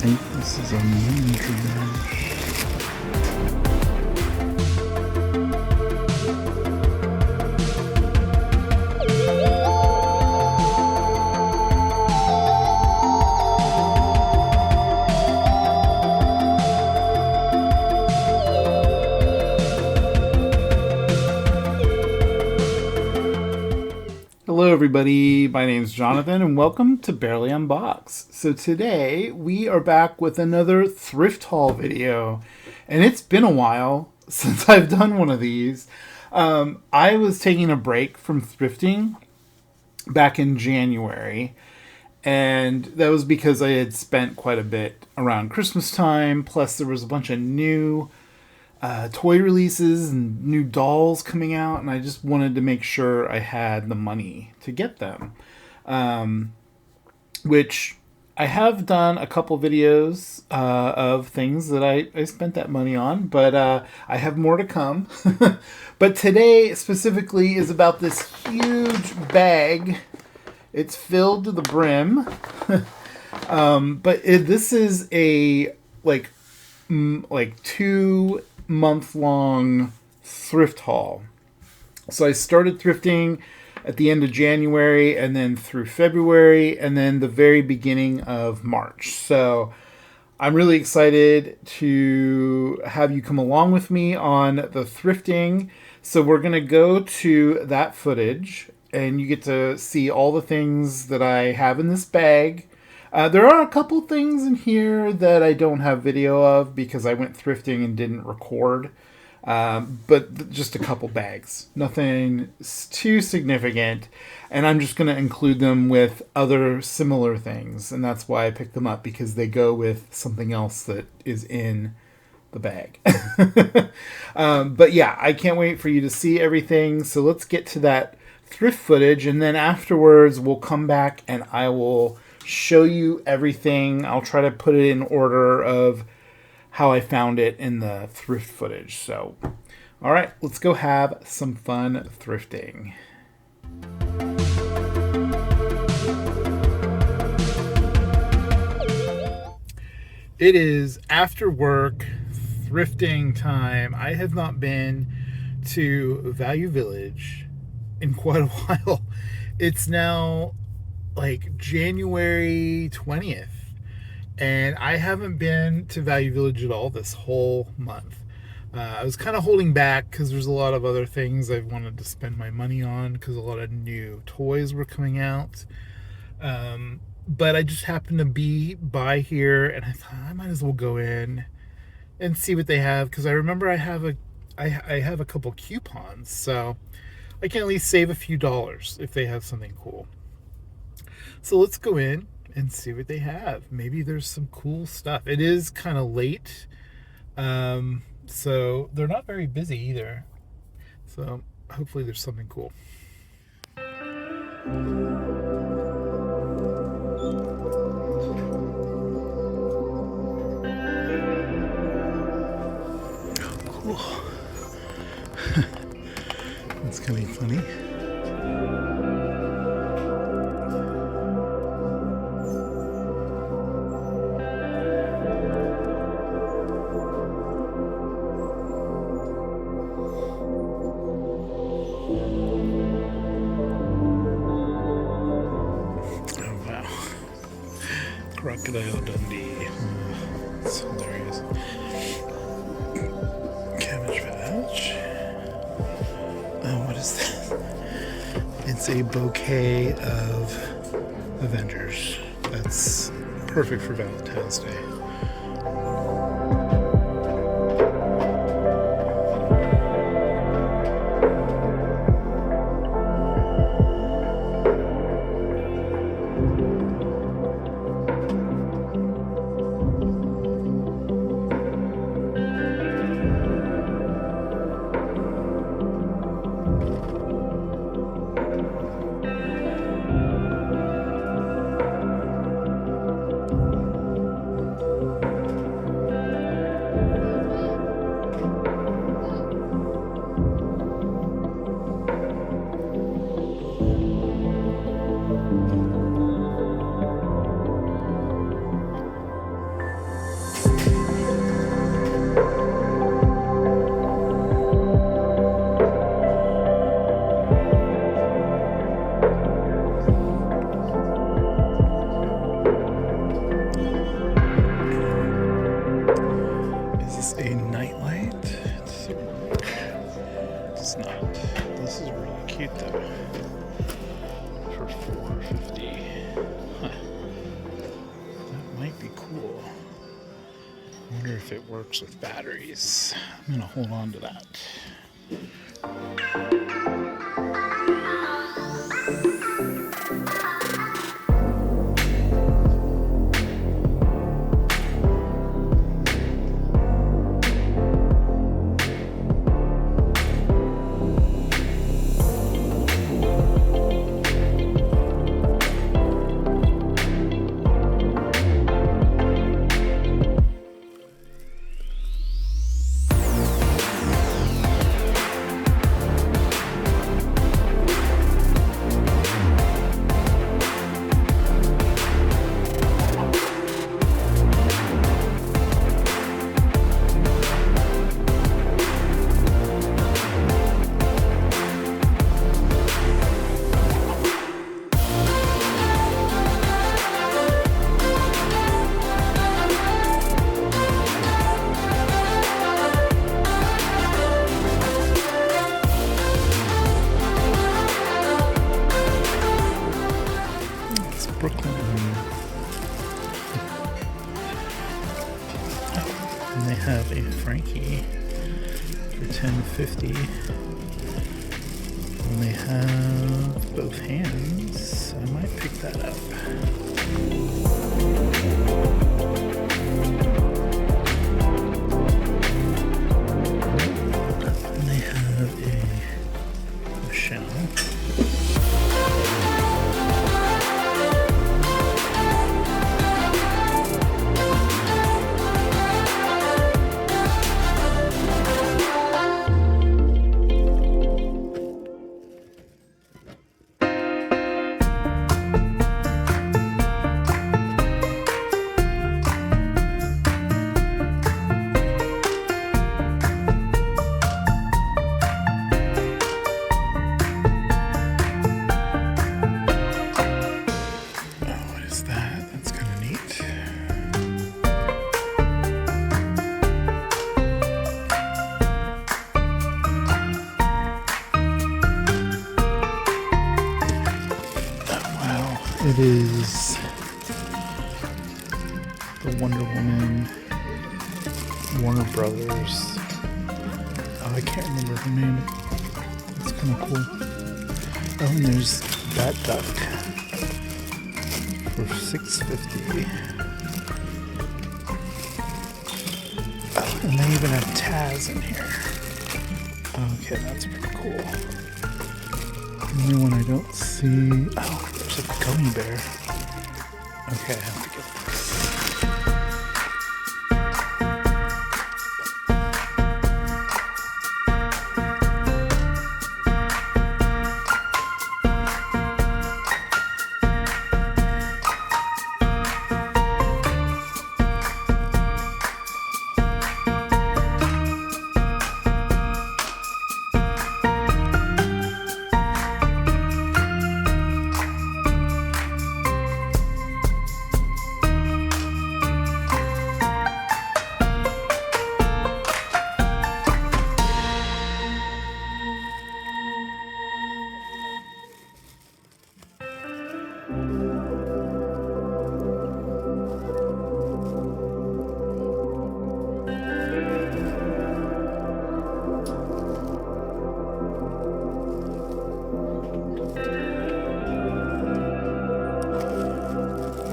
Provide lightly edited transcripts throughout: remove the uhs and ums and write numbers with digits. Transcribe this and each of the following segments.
think this is a moon dredge. Hello everybody, my name is Jonathan and welcome to Bearly Unboxed. So today we are back with another thrift haul video, and it's been a while since I've done one of these. I was taking a break from thrifting back in January, and that was because I had spent quite a bit around Christmas time, plus there was a bunch of new toy releases and new dolls coming out, and I just wanted to make sure I had the money to get them. Which I have done a couple videos of things that I spent that money on, but I have more to come. But today specifically is about this huge bag. It's filled to the brim. This is a like 2-month-long thrift haul. So I started thrifting at the end of January and then through February and then the very beginning of March. So I'm really excited to have you come along with me on the thrifting. So we're going to go to that footage and you get to see all the things that I have in this bag. There are a couple things in here that I don't have video of because I went thrifting and didn't record. But just a couple bags. Nothing too significant. And I'm just going to include them with other similar things. And that's why I picked them up, because they go with something else that is in the bag. But yeah, I can't wait for you to see everything. So let's get to that thrift footage. And then afterwards, we'll come back and I will show you everything. I'll try to put it in order of how I found it in the thrift footage. So, all right, let's go have some fun thrifting. It is after work thrifting time. I have not been to Value Village in quite a while. It's now like January 20th. And I haven't been to Value Village at all this whole month. I was kind of holding back because there's a lot of other things I wanted to spend my money on because a lot of new toys were coming out. But I just happened to be by here and I thought I might as well go in and see what they have, because I remember I have a couple coupons, so I can at least save a few dollars if they have something cool. So let's go in and see what they have. Maybe there's some cool stuff. It is kind of late, so they're not very busy either. So hopefully there's something cool. Cool. That's gonna be funny. Crocodile Dundee. That's hilarious. Cabbage Patch. Oh, what is that? It's a bouquet of Avengers. That's perfect for Valentine's Day. if it works with batteries. I'm going to hold on to that. And they have a Frankie for $10.50. And they have both hands. I might pick that up. And they have a shell. It is the Wonder Woman, Warner Brothers. Oh, I can't remember her name. It's kind of cool. Oh, and there's that duck for $6.50. Oh, and they even have Taz in here. Okay, that's pretty cool. The only one I don't see. Oh, there's a gummy bear. Okay, I have to get this.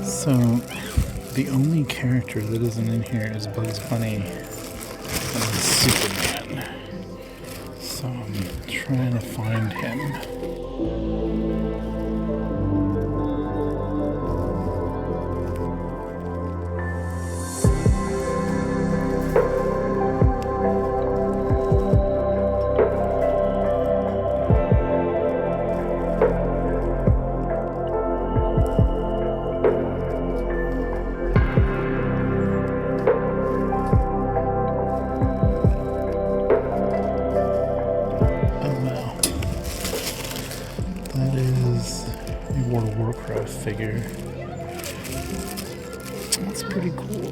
So, the only character that isn't in here is Bugs Bunny and Superman. So, I'm trying to find him. Figure. That's pretty cool.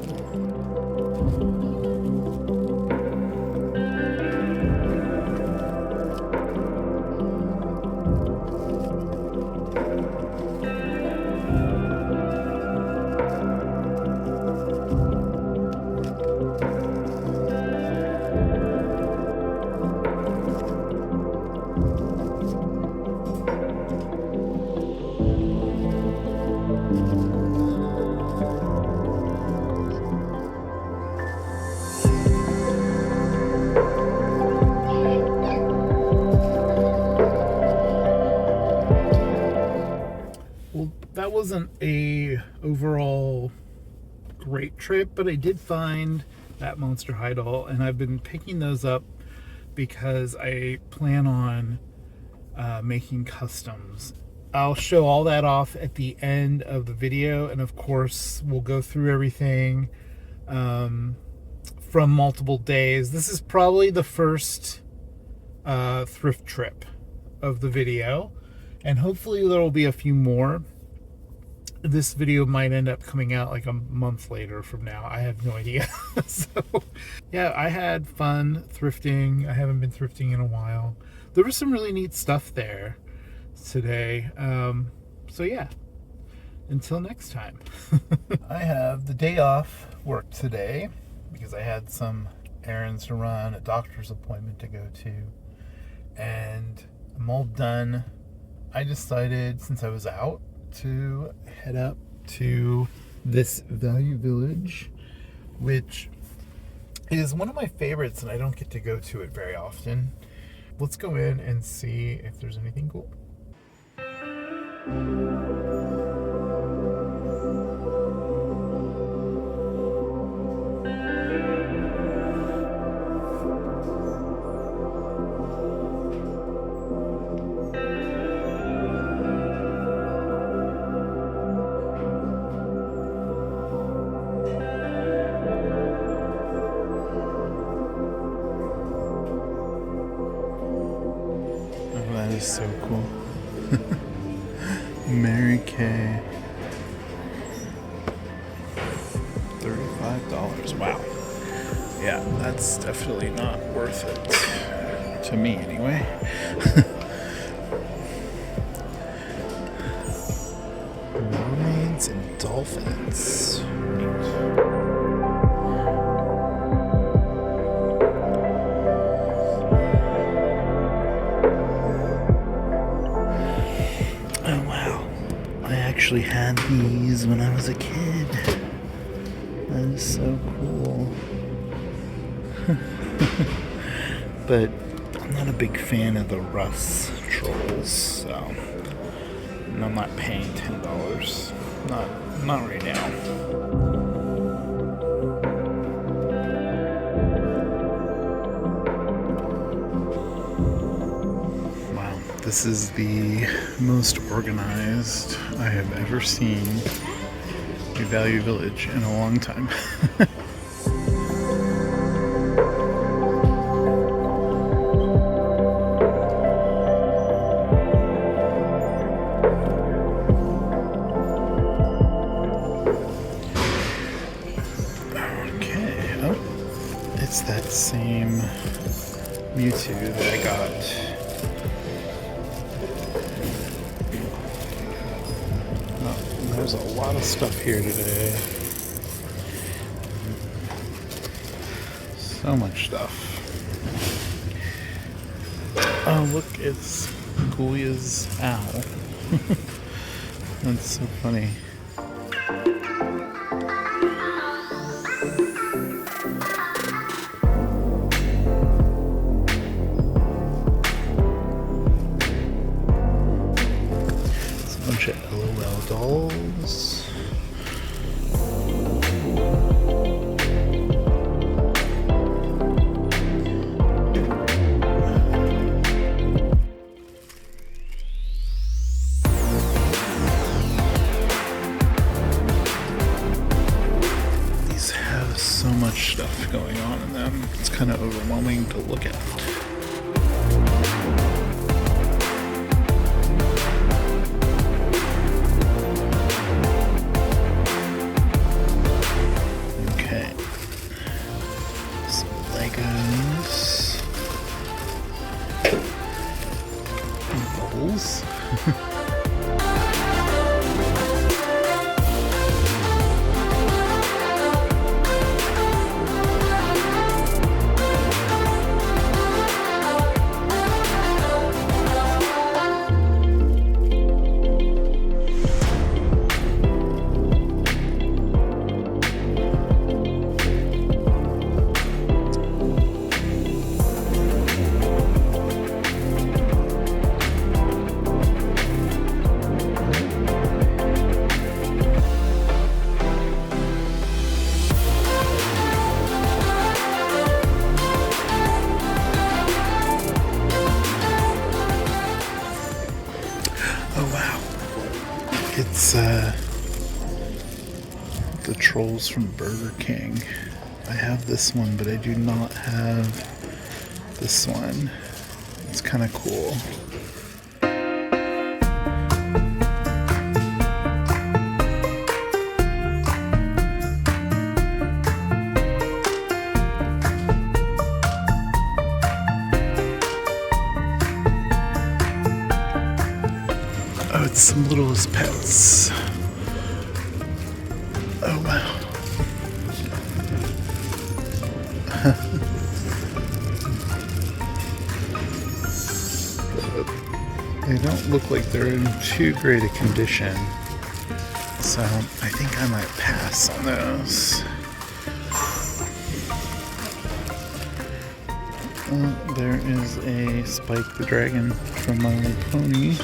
wasn't a overall great trip, but I did find that Monster High doll, and I've been picking those up because I plan on making customs. I'll show all that off at the end of the video, and of course we'll go through everything from multiple days. This is probably the first thrift trip of the video, and hopefully there will be a few more. This video might end up coming out like a month later from now. I have no idea. So yeah, I had fun thrifting. I haven't been thrifting in a while. There was some really neat stuff there today. So yeah, until next time. I have the day off work today because I had some errands to run, a doctor's appointment to go to, and I'm all done. I decided, since I was out, to head up to this Value Village, which is one of my favorites, and I don't get to go to it very often. Let's go in and see if there's anything cool. That is so cool. Mary Kay. $35. Wow. Yeah, that's definitely not worth it. To me, anyway. Mermaids and dolphins. Actually had these when I was a kid. That is so cool. But I'm not a big fan of the Russ trolls, so I'm not paying $10. Not right now. This is the most organized I have ever seen a Value Village in a long time. Okay, oh, it's that same Mewtwo that I got. There's a lot of stuff here today. So much stuff. Oh, look, it's Ghoulia's owl. That's so funny. Bunch of LOL dolls. These have so much stuff going on in them. It's kind of overwhelming to look at. Bubbles. The Trolls from Burger King. I have this one, but I do not have this one. It's kind of cool. Oh, it's some Littlest Pets. Oh, wow. They don't look like they're in too great a condition, so I think I might pass on those. There is a Spike the Dragon from My Little Pony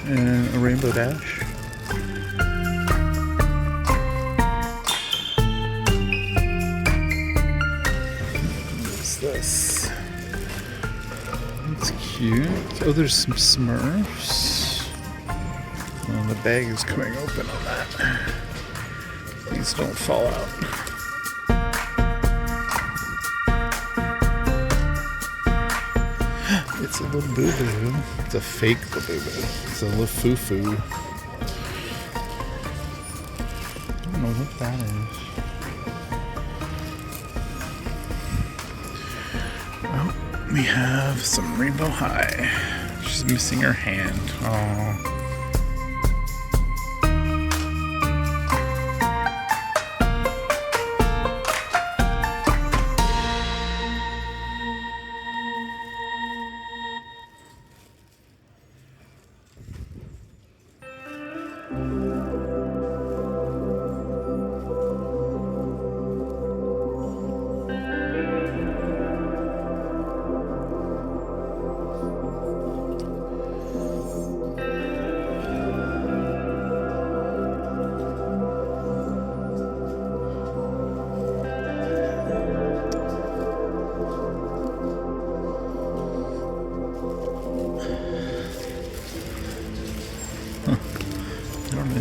and a Rainbow Dash. What is this? That's cute. Oh, there's some Smurfs. Oh, the bag is coming open on that. Please don't fall out. It's a little boo-boo. It's a fake boo-boo. It's a little foo-foo. I don't know what that is. Oh, we have some Rainbow High. She's missing her hand. Oh.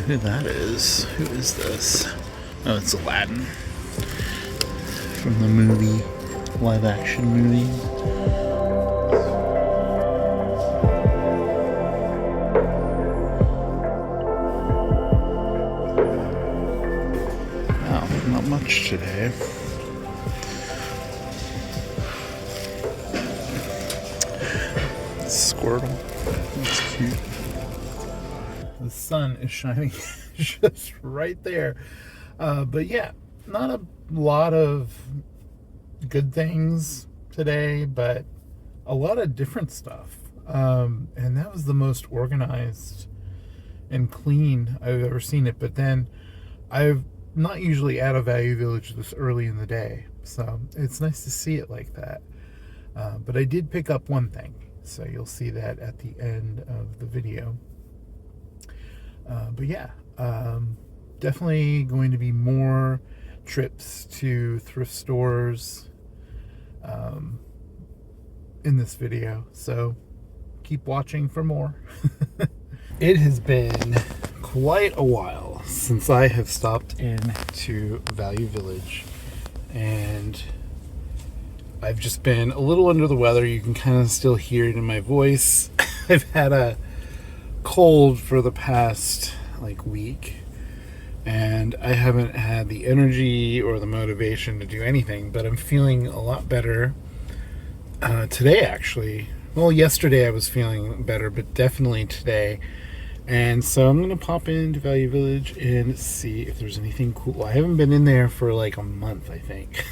Who that is? Who is this? Oh, it's Aladdin from the movie, live action movie. Wow, not much today. Squirtle. That's cute. The sun is shining just right there. But yeah, not a lot of good things today, but a lot of different stuff. And that was the most organized and clean I've ever seen it. But then I'm not usually at a Value Village this early in the day, so it's nice to see it like that. But I did pick up one thing, so you'll see that at the end of the video. But yeah, definitely going to be more trips to thrift stores in this video, so keep watching for more. It has been quite a while since I have stopped in to Value Village, and I've just been a little under the weather. You can kind of still hear it in my voice. I've had a cold for the past week, and I haven't had the energy or the motivation to do anything, but I'm feeling a lot better today, actually. Well, yesterday I was feeling better, but definitely today. And so I'm gonna pop into Value Village and see if there's anything cool. I haven't been in there for a month, I think.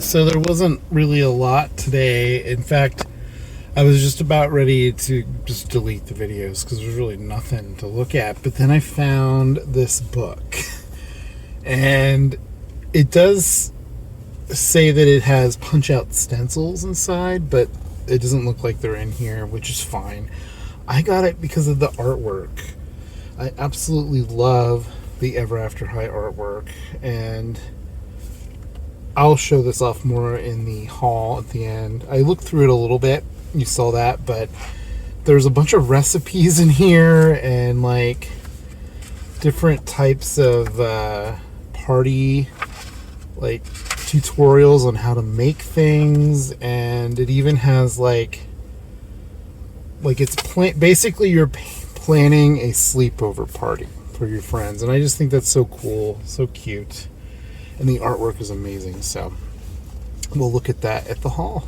So there wasn't really a lot today. In fact, I was just about ready to just delete the videos because there's really nothing to look at. But then I found this book. And it does say that it has punch-out stencils inside, but it doesn't look like they're in here, which is fine. I got it because of the artwork. I absolutely love the Ever After High artwork, and I'll show this off more in the haul at the end. I looked through it a little bit. You saw that, but there's a bunch of recipes in here and like different types of party like tutorials on how to make things, and it even has like it's basically you're planning a sleepover party for your friends, and I just think that's so cool, so cute, and the artwork is amazing. So we'll look at that at the haul.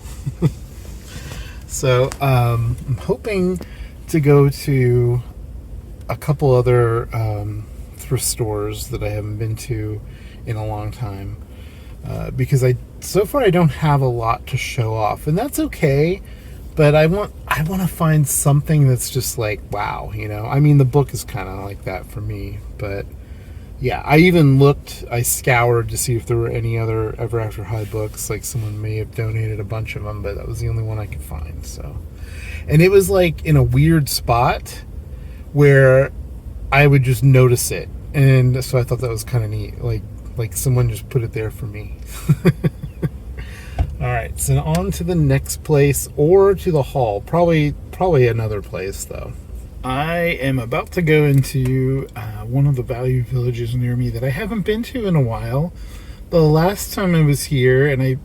So I'm hoping to go to a couple other thrift stores that I haven't been to in a long time, because so far I don't have a lot to show off, and that's okay. But I want to find something that's just like, wow, you know. I mean, the book is kind of like that for me, but yeah, I scoured to see if there were any other Ever After High books. Like someone may have donated a bunch of them, but that was the only one I could find. So, and it was like in a weird spot where I would just notice it, and so I thought that was kind of neat. Like someone just put it there for me. All right, so on to the next place, or to the haul. Probably another place though. I am about to go into one of the value villages near me that I haven't been to in a while. The last time I was here, and I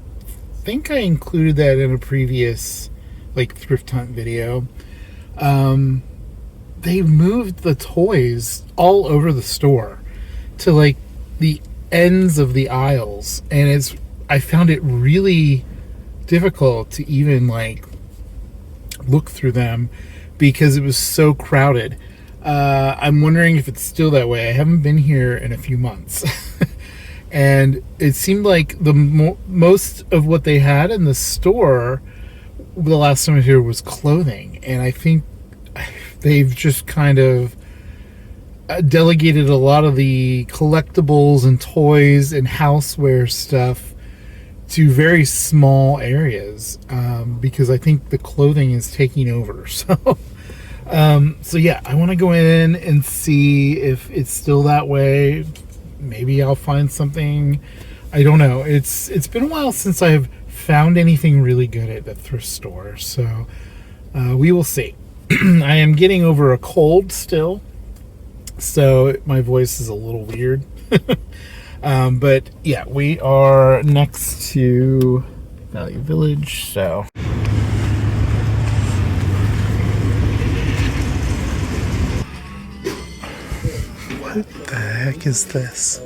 think I included that in a previous like thrift hunt video, they moved the toys all over the store to like the ends of the aisles, and I found it really difficult to even like look through them because it was so crowded. I'm wondering if it's still that way. I haven't been here in a few months. And it seemed like the most of what they had in the store the last time I was here was clothing, and I think they've just kind of delegated a lot of the collectibles and toys and houseware stuff to very small areas, because I think the clothing is taking over. So yeah, I want to go in and see if it's still that way. Maybe I'll find something. I don't know. It's been a while since I've found anything really good at the thrift store, so we will see. I am getting over a cold still, so my voice is a little weird. But yeah, we are next to Value Village, so what the heck is this?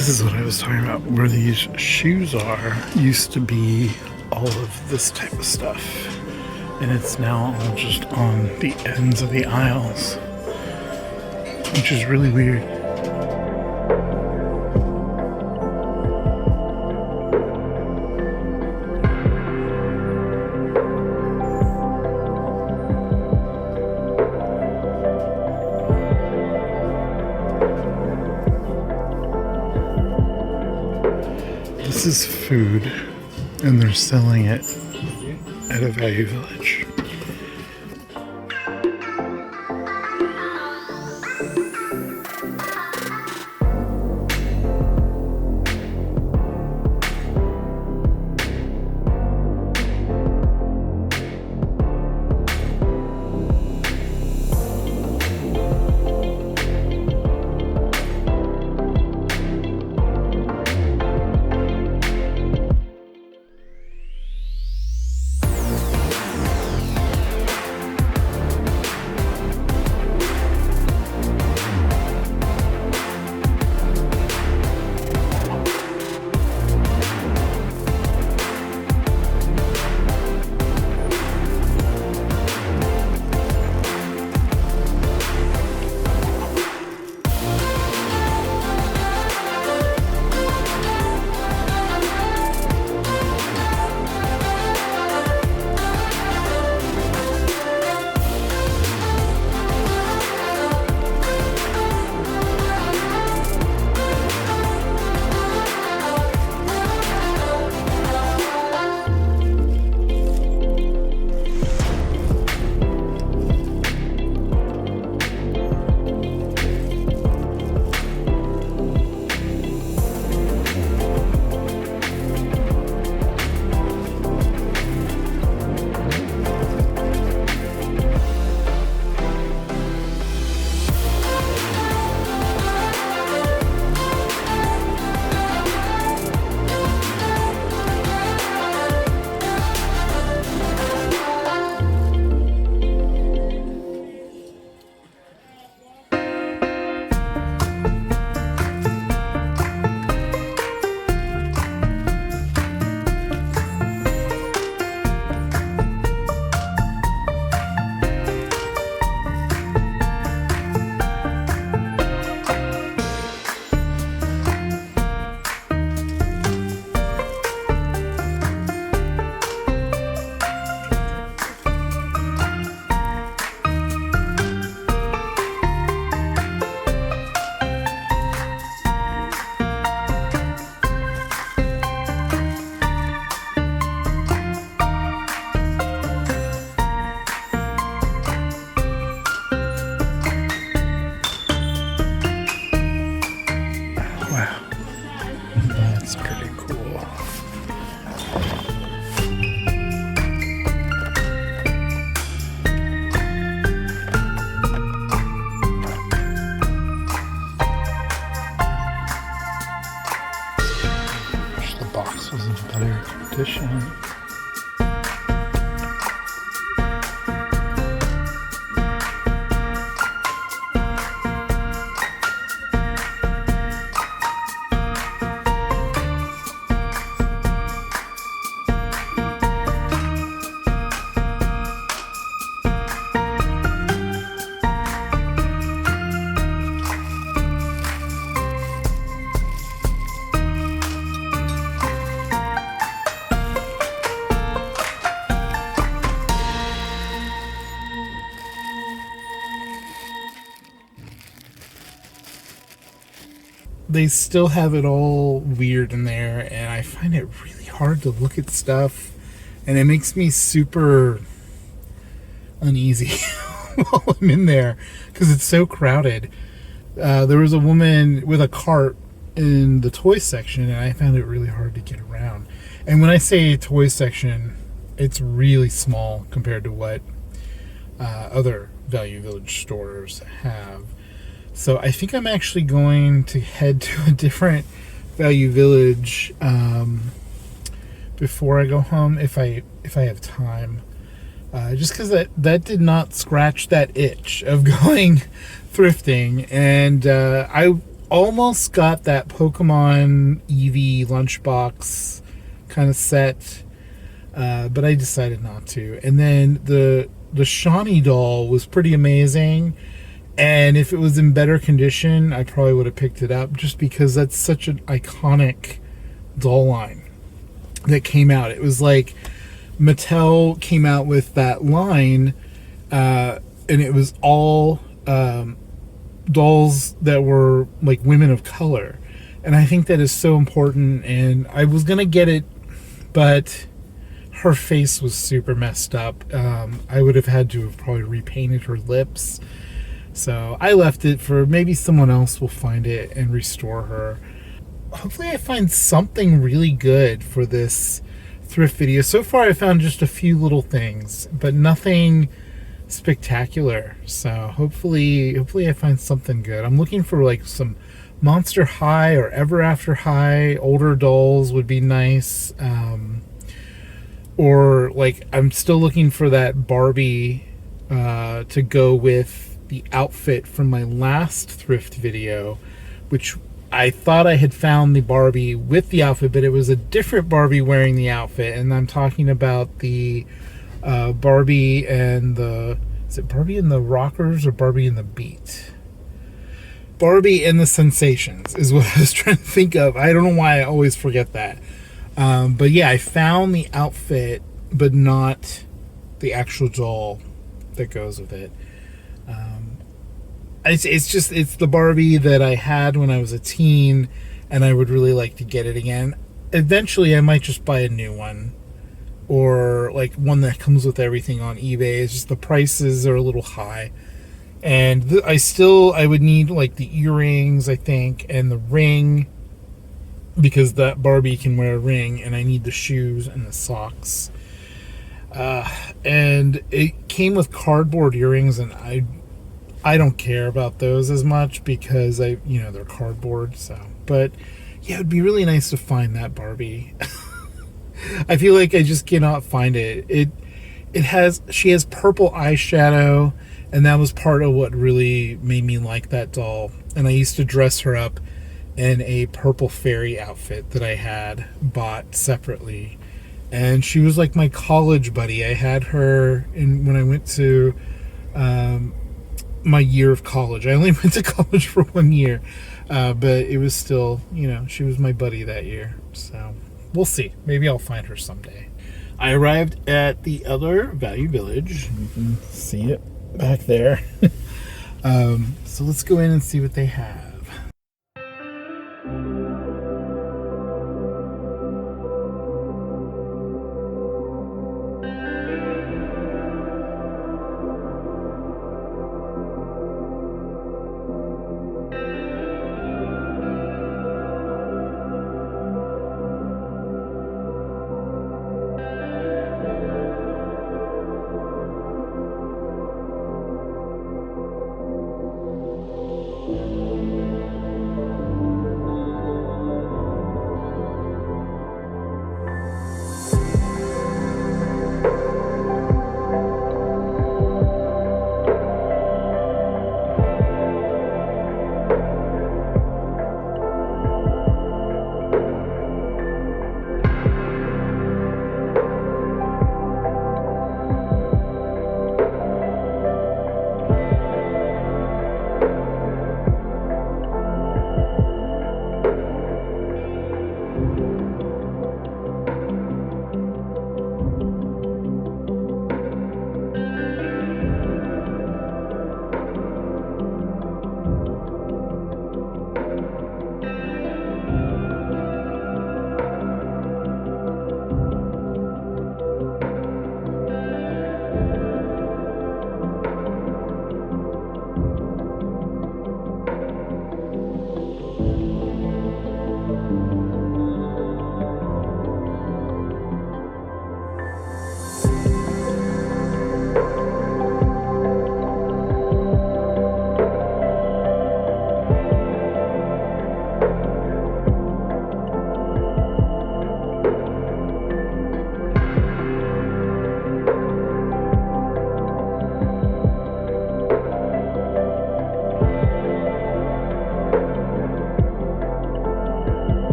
This is what I was talking about. Where these shoes are used to be all of this type of stuff. And it's now all just on the ends of the aisles, which is really weird. This is food, and they're selling it at a Value Village. Competition. They still have it all weird in there, and I find it really hard to look at stuff, and it makes me super uneasy while I'm in there because it's so crowded. There was a woman with a cart in the toy section, and I found it really hard to get around. And when I say toy section, it's really small compared to what other Value Village stores have. So I think I'm actually going to head to a different Value Village before I go home if I have time. Just because that did not scratch that itch of going thrifting, and almost got that Pokemon Eevee lunchbox kind of set, but I decided not to. And then the Shawnee doll was pretty amazing. And if it was in better condition, I probably would have picked it up, just because that's such an iconic doll line that came out. It was like Mattel came out with that line, and it was all dolls that were like women of color. And I think that is so important. And I was going to get it, but her face was super messed up. I would have had to have probably repainted her lips. So I left it for maybe someone else will find it and restore her. Hopefully I find something really good for this thrift video. So far I found just a few little things, but nothing spectacular. So hopefully I find something good. I'm looking for like some Monster High or Ever After High. Older dolls would be nice. Or like I'm still looking for that Barbie to go with the outfit from my last thrift video, which I thought I had found the Barbie with the outfit, but it was a different Barbie wearing the outfit. And I'm talking about the Barbie and the, is it Barbie and the Rockers or Barbie and the Beat? Barbie and the Sensations is what I was trying to think of. I don't know why I always forget that. But yeah, I found the outfit, but not the actual doll that goes with it. It's the Barbie that I had when I was a teen, and I would really like to get it again. Eventually, I might just buy a new one, or like one that comes with everything on eBay. It's just the prices are a little high, and I would need like the earrings, I think, and the ring, because that Barbie can wear a ring, and I need the shoes and the socks. And it came with cardboard earrings, and I don't care about those as much because they're cardboard. So, but yeah, it'd be really nice to find that Barbie. I feel like I just cannot find it. She has purple eyeshadow, and that was part of what really made me like that doll. And I used to dress her up in a purple fairy outfit that I had bought separately. And she was like my college buddy. I had her when I went to my year of college. I only went to college for 1 year, but it was still, she was my buddy that year. So we'll see. Maybe I'll find her someday. I arrived at the other Value Village. You can see it back there. So let's go in and see what they have.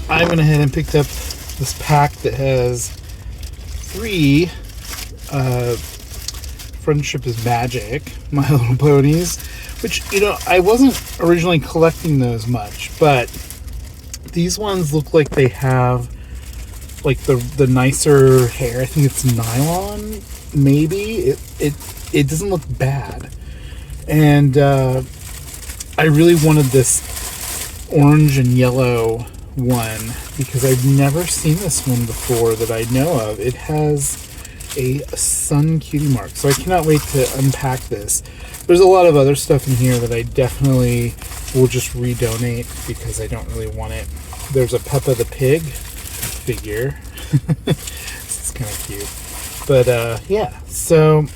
I went ahead and picked up this pack that has 3 Friendship is Magic My Little Ponies, which, I wasn't originally collecting those much, but these ones look like they have like the nicer hair. I think it's nylon, maybe. It doesn't look bad. And I really wanted this orange and yellow one because I've never seen this one before that I know of. It has a sun cutie mark, so I cannot wait to unpack this. There's a lot of other stuff in here that I definitely will just redonate because I don't really want it. There's a Peppa the Pig figure. It's kind of cute. But yeah, so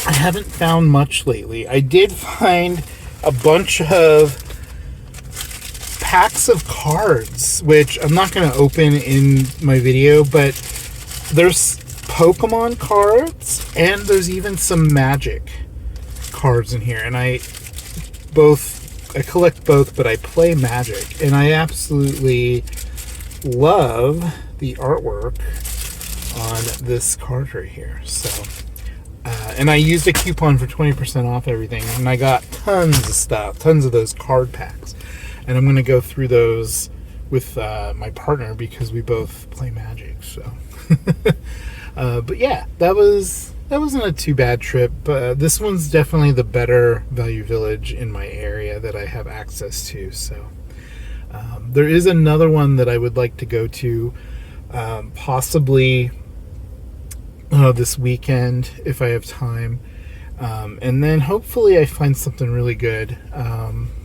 I haven't found much lately. I did find a bunch of packs of cards, which I'm not going to open in my video, but there's Pokemon cards and there's even some Magic cards in here. And I collect both, but I play Magic, and I absolutely love the artwork on this card right here. So and I used a coupon for 20% off everything, and I got tons of stuff, tons of those card packs. And I'm going to go through those with my partner because we both play Magic. So, but yeah, that wasn't a too bad trip. This one's definitely the better Value Village in my area that I have access to. So, there is another one that I would like to go to, possibly this weekend if I have time, and then hopefully I find something really good.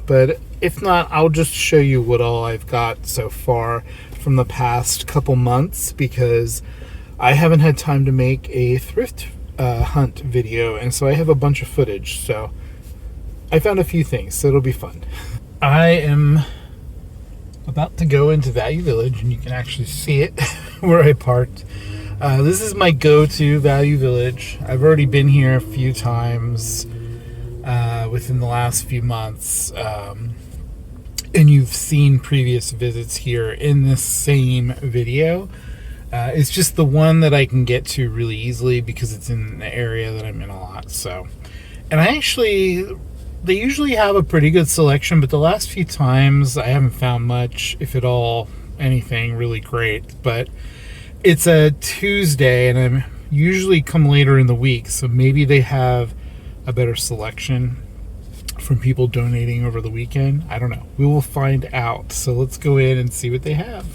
But if not, I'll just show you what all I've got so far from the past couple months because I haven't had time to make a thrift hunt video, and so I have a bunch of footage. So I found a few things, so it'll be fun. I am about to go into Value Village, and you can actually see it where I parked. This is my go-to Value Village. I've already been here a few times within the last few months, and you've seen previous visits here in this same video. It's just the one that I can get to really easily because it's in the area that I'm in a lot. So, and they usually have a pretty good selection, but the last few times I haven't found much, if at all, anything really great. But it's a Tuesday, and I'm usually come later in the week, so maybe they have a better selection from people donating over the weekend. I don't know. We will find out. So let's go in and see what they have.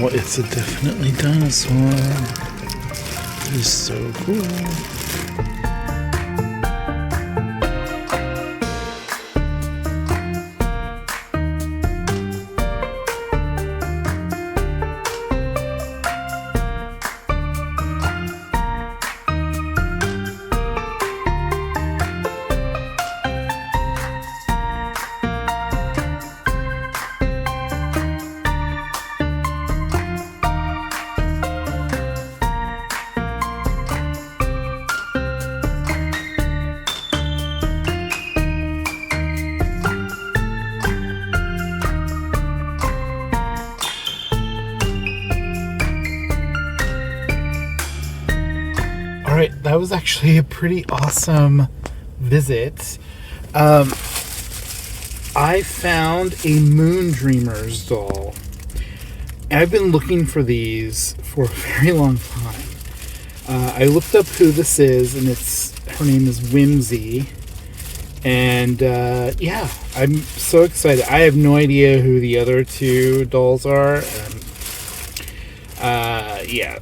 Wow, it's a definitely dinosaur. It is so cool. Alright, that was actually a pretty awesome visit. I found a Moon Dreamers doll. I've been looking for these for a very long time. I looked up who this is, and her name is Whimsy. And yeah, I'm so excited. I have no idea who the other two dolls are. Yeah,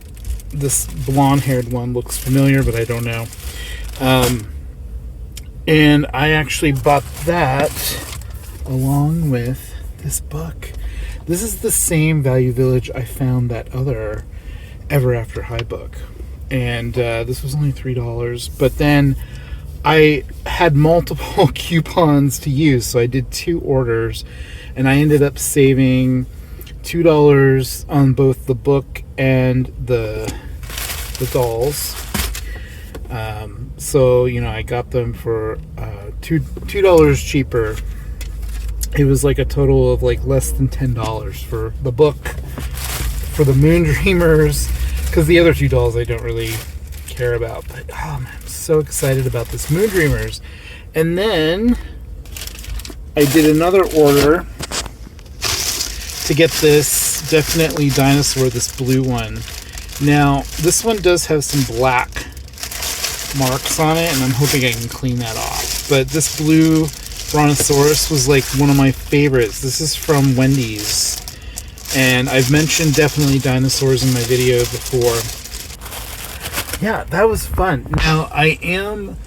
this blonde-haired one looks familiar, but I don't know. And I actually bought that along with this book. This is the same Value Village I found that other Ever After High book. And this was only $3. But then I had multiple coupons to use, so I did 2 orders. And I ended up saving $2 on both the book and the dolls. So, you know, I got them for $2 cheaper. It was like a total of like less than $10 for the book, for the Moon Dreamers, because the other 2 dolls I don't really care about. But oh man, I'm so excited about this Moon Dreamers. And then I did another order to get this Definitely Dinosaur, this blue one. Now, this one does have some black marks on it, and I'm hoping I can clean that off. But this blue Brontosaurus was like one of my favorites. This is from Wendy's, and I've mentioned Definitely Dinosaurs in my video before. Yeah, that was fun. Now, I am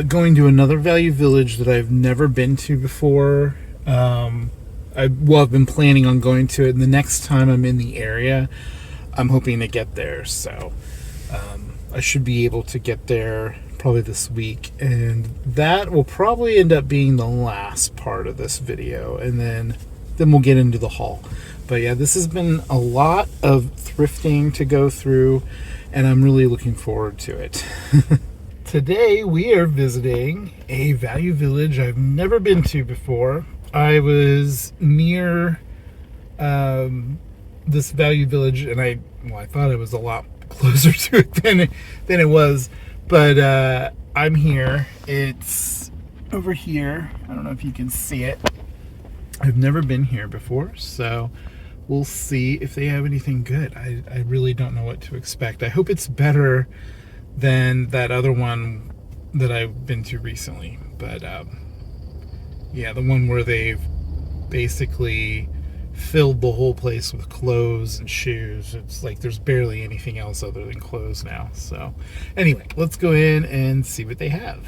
going to another Value Village that I've never been to before. I've been planning on going to it, and the next time I'm in the area, I'm hoping to get there. So I should be able to get there probably this week, and that will probably end up being the last part of this video, and then we'll get into the haul. But yeah, this has been a lot of thrifting to go through, and I'm really looking forward to it. Today we are visiting a Value Village I've never been to before. I was near this Value Village, and I thought it was a lot closer to it than it was, but I'm here. It's over here. I don't know if you can see it. I've never been here before, so we'll see if they have anything good. I really don't know what to expect. I hope it's better than that other one that I've been to recently, but yeah, the one where they've basically filled the whole place with clothes and shoes. It's like there's barely anything else other than clothes now. So anyway, let's go in and see what they have.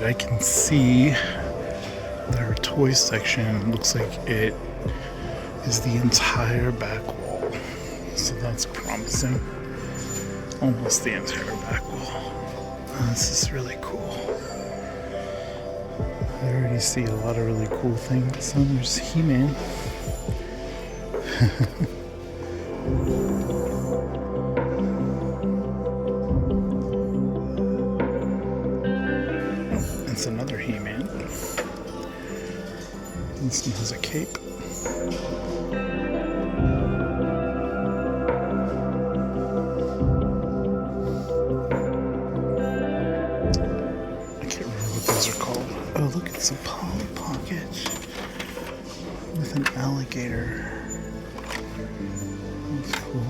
I can see their toy section. Looks like it is the entire back wall, so that's promising. Almost the entire back wall. This is really cool. I already see a lot of really cool things. So there's He-Man. It's another He-Man. This one has a cape. with an alligator. That's cool.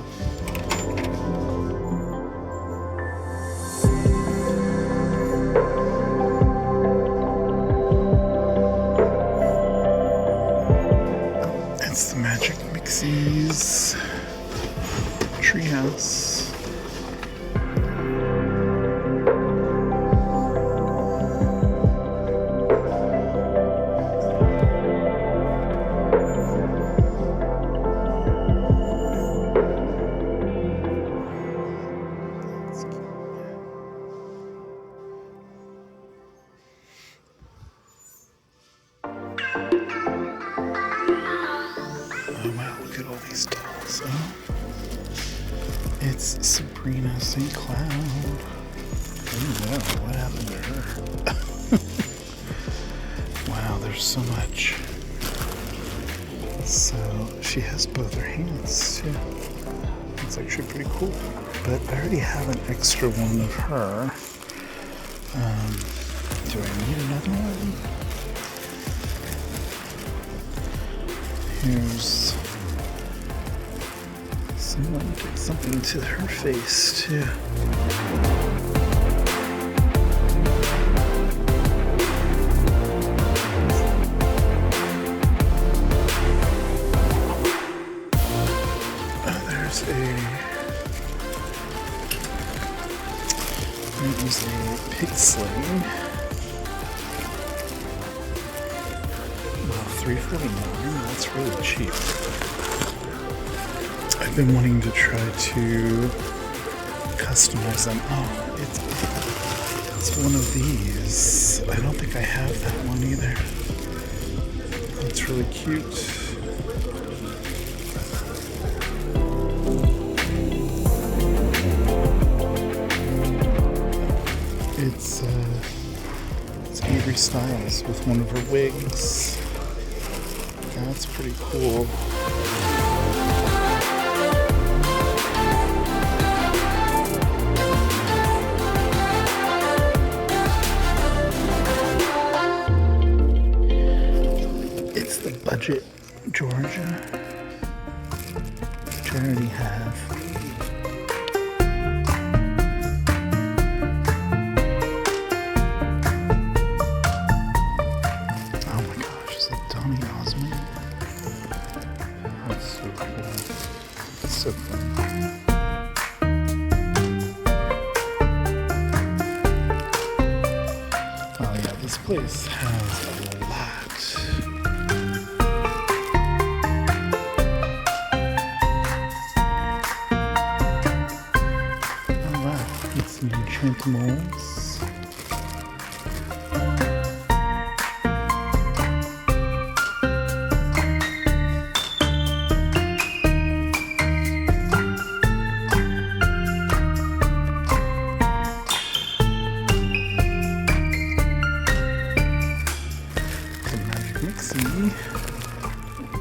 It's the Magic Mixies treehouse. It's Sabrina St. Cloud. Oh no, what happened to her? Wow, there's so much. So she has both her hands too. It's actually pretty cool. But I already have an extra one of her. Do I need another one? Here's someone did something to her face too. There's a pig sling. $3.49. That's really cheap. I've been wanting to try to customize them. Oh, it's one of these. I don't think I have that one either. That's really cute. It's Avery Styles with one of her wigs. That's pretty cool. It's the Budget Georgia, which I already have. So fun. Oh yeah, this place has a lot. Oh wow, it's some Enchantimals.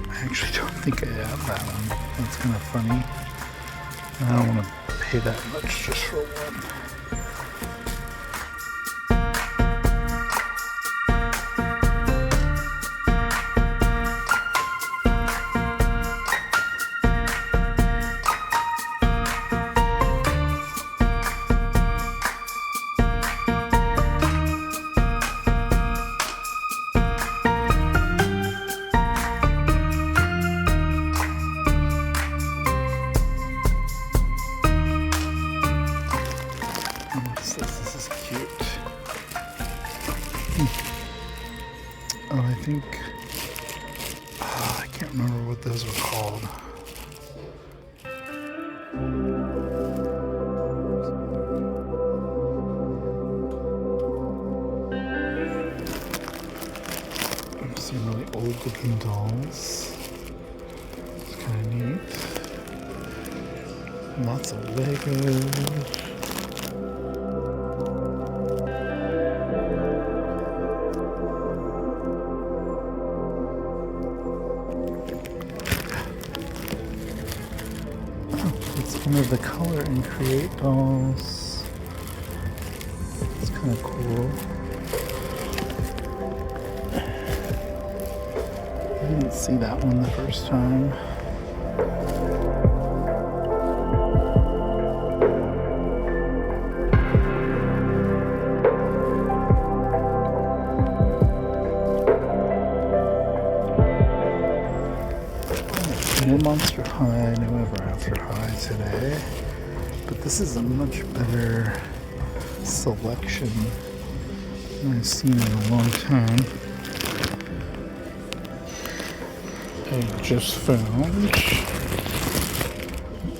I actually don't think I have that one. That's kind of funny. I don't want to pay that much just for one. This is cute. Oh, I think... I can't remember what those were called. Some really old looking dolls. It's kind of neat. Lots of Legos. One of the color and create dolls. It's kind of cool. didn't see that one the first time. No Monster High, no Ever After High today. But this is a much better selection than I've seen in a long time. I just found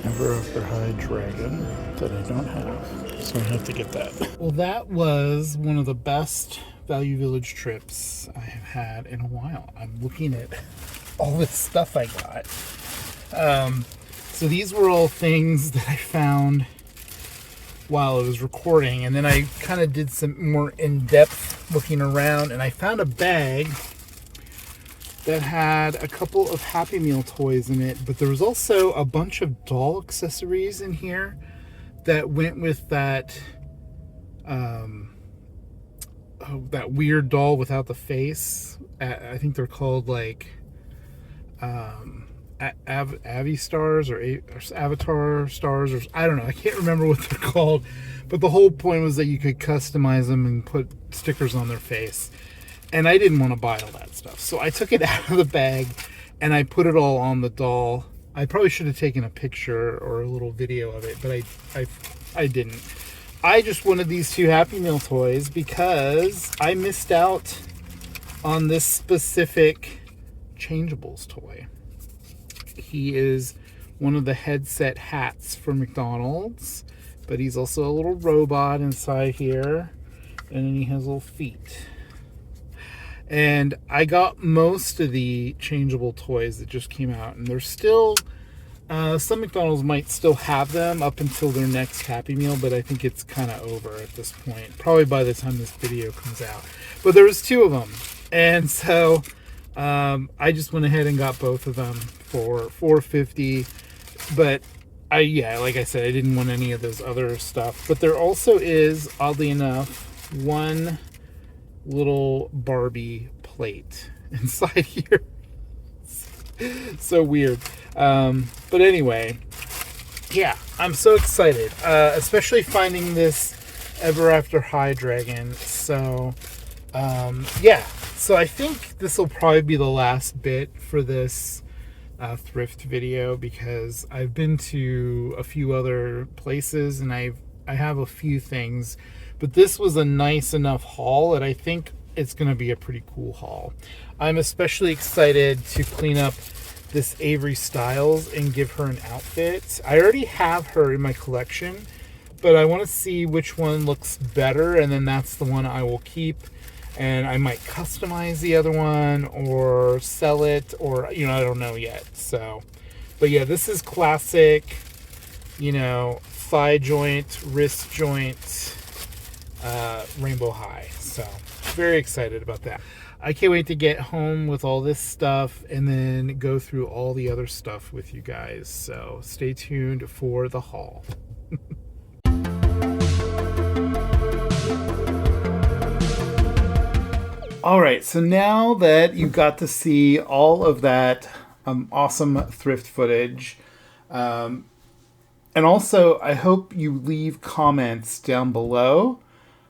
Ever After High Dragon that I don't have, so I have to get that. Well, that was one of the best Value Village trips I have had in a while. I'm looking at all this stuff I got. So these were all things that I found while I was recording, and then I kind of did some more in-depth looking around, and I found a bag that had a couple of Happy Meal toys in it, but there was also a bunch of doll accessories in here that went with that that weird doll without the face. I think they're called like Avi stars or Avatar stars, or I don't know. I can't remember what they're called, but the whole point was that you could customize them and put stickers on their face. And I didn't want to buy all that stuff, so I took it out of the bag and I put it all on the doll. I probably should have taken a picture or a little video of it, but I didn't. I just wanted these two Happy Meal toys because I missed out on this specific Changeables toy. He is one of the headset hats from McDonald's, but he's also a little robot inside here, and then he has little feet. And I got most of the changeable toys that just came out, and there's still some McDonald's might still have them up until their next Happy Meal, but I think it's kind of over at this point, probably by the time this video comes out. But there was two of them, and so I just went ahead and got both of them for $4.50. But like I said, I didn't want any of those other stuff. But there also is, oddly enough, one little Barbie plate inside here. So weird. But anyway, yeah, I'm so excited, especially finding this Ever After High Dragon. So so I think this will probably be the last bit for this thrift video, because I've been to a few other places and I have a few things, but this was a nice enough haul that I think it's going to be a pretty cool haul. I'm especially excited to clean up this Avery Styles and give her an outfit. I already have her in my collection, but I want to see which one looks better, and then that's the one I will keep. And I might customize the other one or sell it, or, I don't know yet. So, but yeah, this is classic, thigh joint, wrist joint, rainbow high. So very excited about that. I can't wait to get home with all this stuff and then go through all the other stuff with you guys. So stay tuned for the haul. All right, so now that you got to see all of that awesome thrift footage, and also I hope you leave comments down below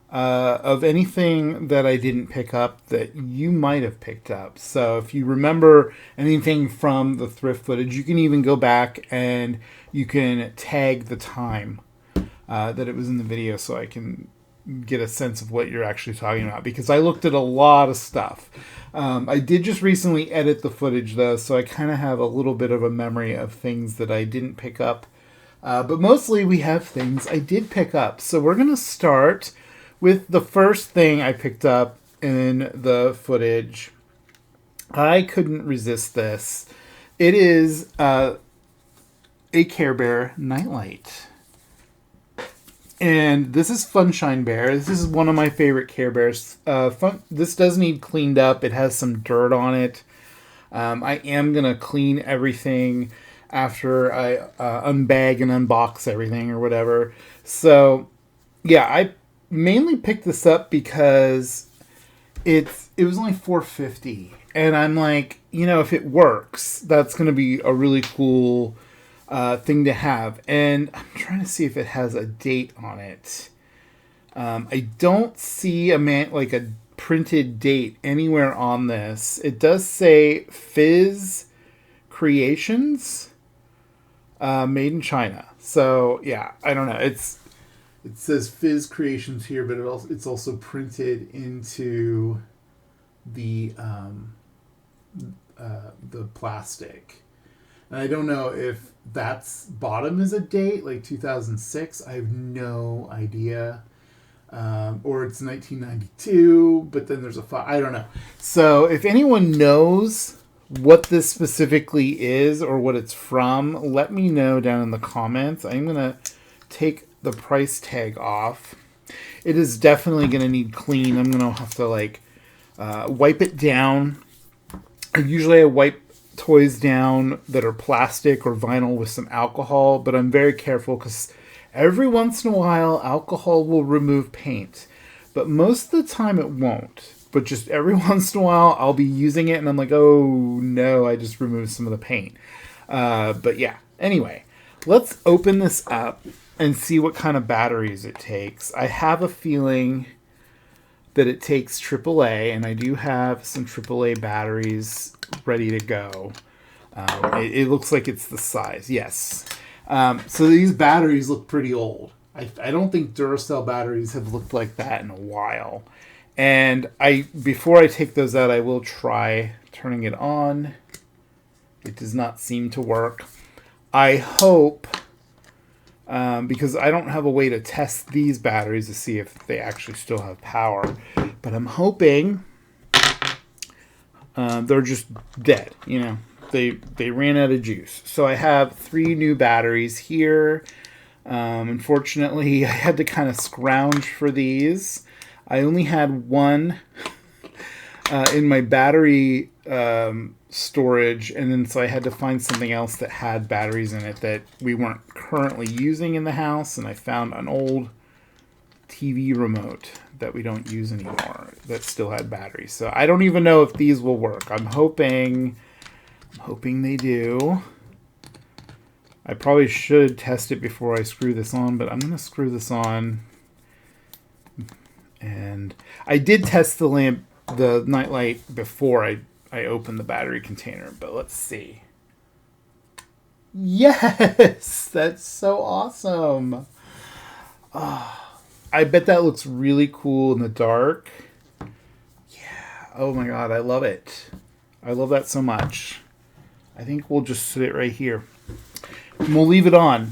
of anything that I didn't pick up that you might have picked up. So if you remember anything from the thrift footage, you can even go back and you can tag the time that it was in the video, so I can get a sense of what you're actually talking about, because I looked at a lot of stuff. I did just recently edit the footage though, so I kind of have a little bit of a memory of things that I didn't pick up, but mostly we have things I did pick up. So we're gonna start with the first thing I picked up in the footage. I couldn't resist this. It is a Care Bear nightlight. And this is Funshine Bear. This is one of my favorite Care Bears. This does need cleaned up. It has some dirt on it. I am going to clean everything after I unbag and unbox everything or whatever. So, yeah, I mainly picked this up because it was only $4.50. And I'm like, if it works, that's going to be a really cool thing to have. And I'm trying to see if it has a date on it. I don't see a printed date anywhere on this. It does say Fizz Creations, made in China. So yeah, I don't know. It says Fizz Creations here, but it's also printed into the plastic. And I don't know if that's bottom is a date, like 2006. I have no idea. Or it's 1992, but then there's I don't know. So if anyone knows what this specifically is or what it's from, let me know down in the comments. I'm going to take the price tag off. It is definitely going to need clean. I'm going to have to wipe it down. Usually I wipe toys down that are plastic or vinyl with some alcohol, but I'm very careful because every once in a while alcohol will remove paint, but most of the time it won't. But just every once in a while I'll be using it and I'm like, oh no, I just removed some of the paint. But yeah, anyway, let's open this up and see what kind of batteries it takes. I have a feeling that it takes AAA, and I do have some AAA batteries ready to go. It looks like it's the size, yes. So these batteries look pretty old. I don't think Duracell batteries have looked like that in a while. And before I take those out, I will try turning it on. It does not seem to work. I hope, because I don't have a way to test these batteries to see if they actually still have power, but I'm hoping they're just dead, They ran out of juice. So I have 3 new batteries here. Unfortunately, I had to kind of scrounge for these. I only had one in my battery storage, and then so I had to find something else that had batteries in it that we weren't currently using in the house, and I found an old TV remote that we don't use anymore that still had batteries. So I don't even know if these will work. I'm hoping they do. I probably should test it before I screw this on, but I'm going to screw this on. And I did test the nightlight before I opened the battery container, but let's see. Yes! That's so awesome. Oh, I bet that looks really cool in the dark. Yeah. Oh my god, I love it. I love that so much. I think we'll just sit it right here. And we'll leave it on.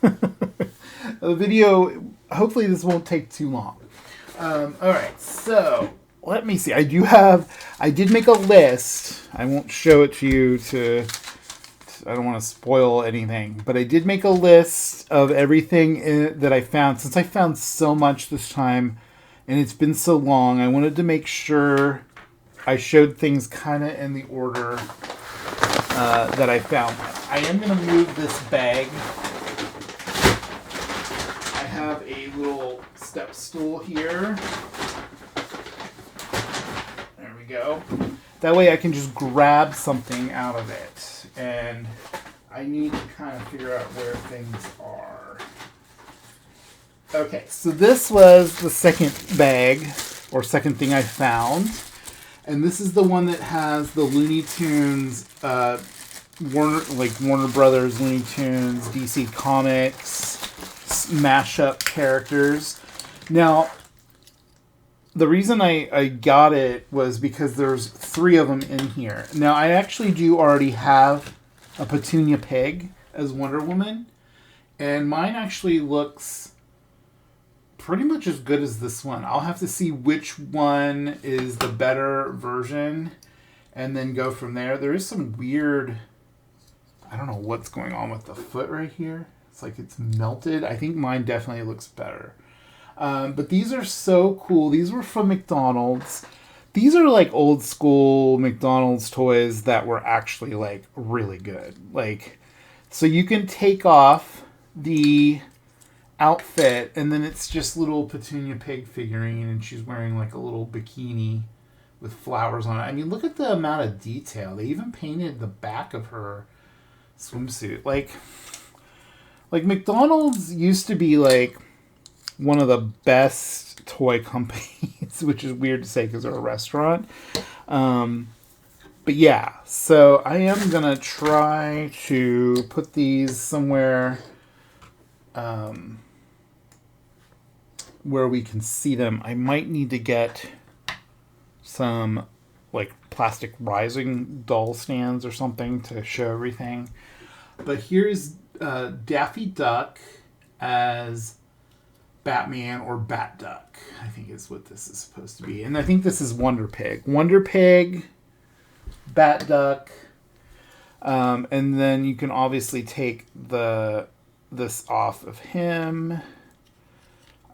The video, hopefully this won't take too long. Alright, so let me see. I did make a list. I won't show it to you I don't want to spoil anything, but I did make a list of everything that I found. Since I found so much this time, and it's been so long, I wanted to make sure I showed things kind of in the order that I found them. I am going to move this bag. I have a little step stool here. There we go. That way I can just grab something out of it. And I need to kind of figure out where things are. Okay, so this was the second bag, or second thing I found. And this is the one that has the Looney Tunes, Warner Brothers, Looney Tunes, DC Comics, mashup characters. Now, the reason I got it was because there's 3 of them in here. Now, I actually do already have a Petunia Pig as Wonder Woman. And mine actually looks pretty much as good as this one. I'll have to see which one is the better version and then go from there. There is some weird... I don't know what's going on with the foot right here. It's like it's melted. I think mine definitely looks better. But these are so cool. These were from McDonald's. These are like old school McDonald's toys that were actually like really good. Like, so you can take off the outfit and then it's just little Petunia Pig figurine and she's wearing like a little bikini with flowers on it. I mean, look at the amount of detail. They even painted the back of her swimsuit. Like McDonald's used to be like one of the best toy companies, which is weird to say because they're a restaurant. But yeah, so I am going to try to put these somewhere where we can see them. I might need to get some like plastic rising doll stands or something to show everything. But here's Daffy Duck as Batman or Bat Duck, I think is what this is supposed to be. And I think this is Wonder Pig. Wonder Pig, Bat Duck, and then you can obviously take this off of him,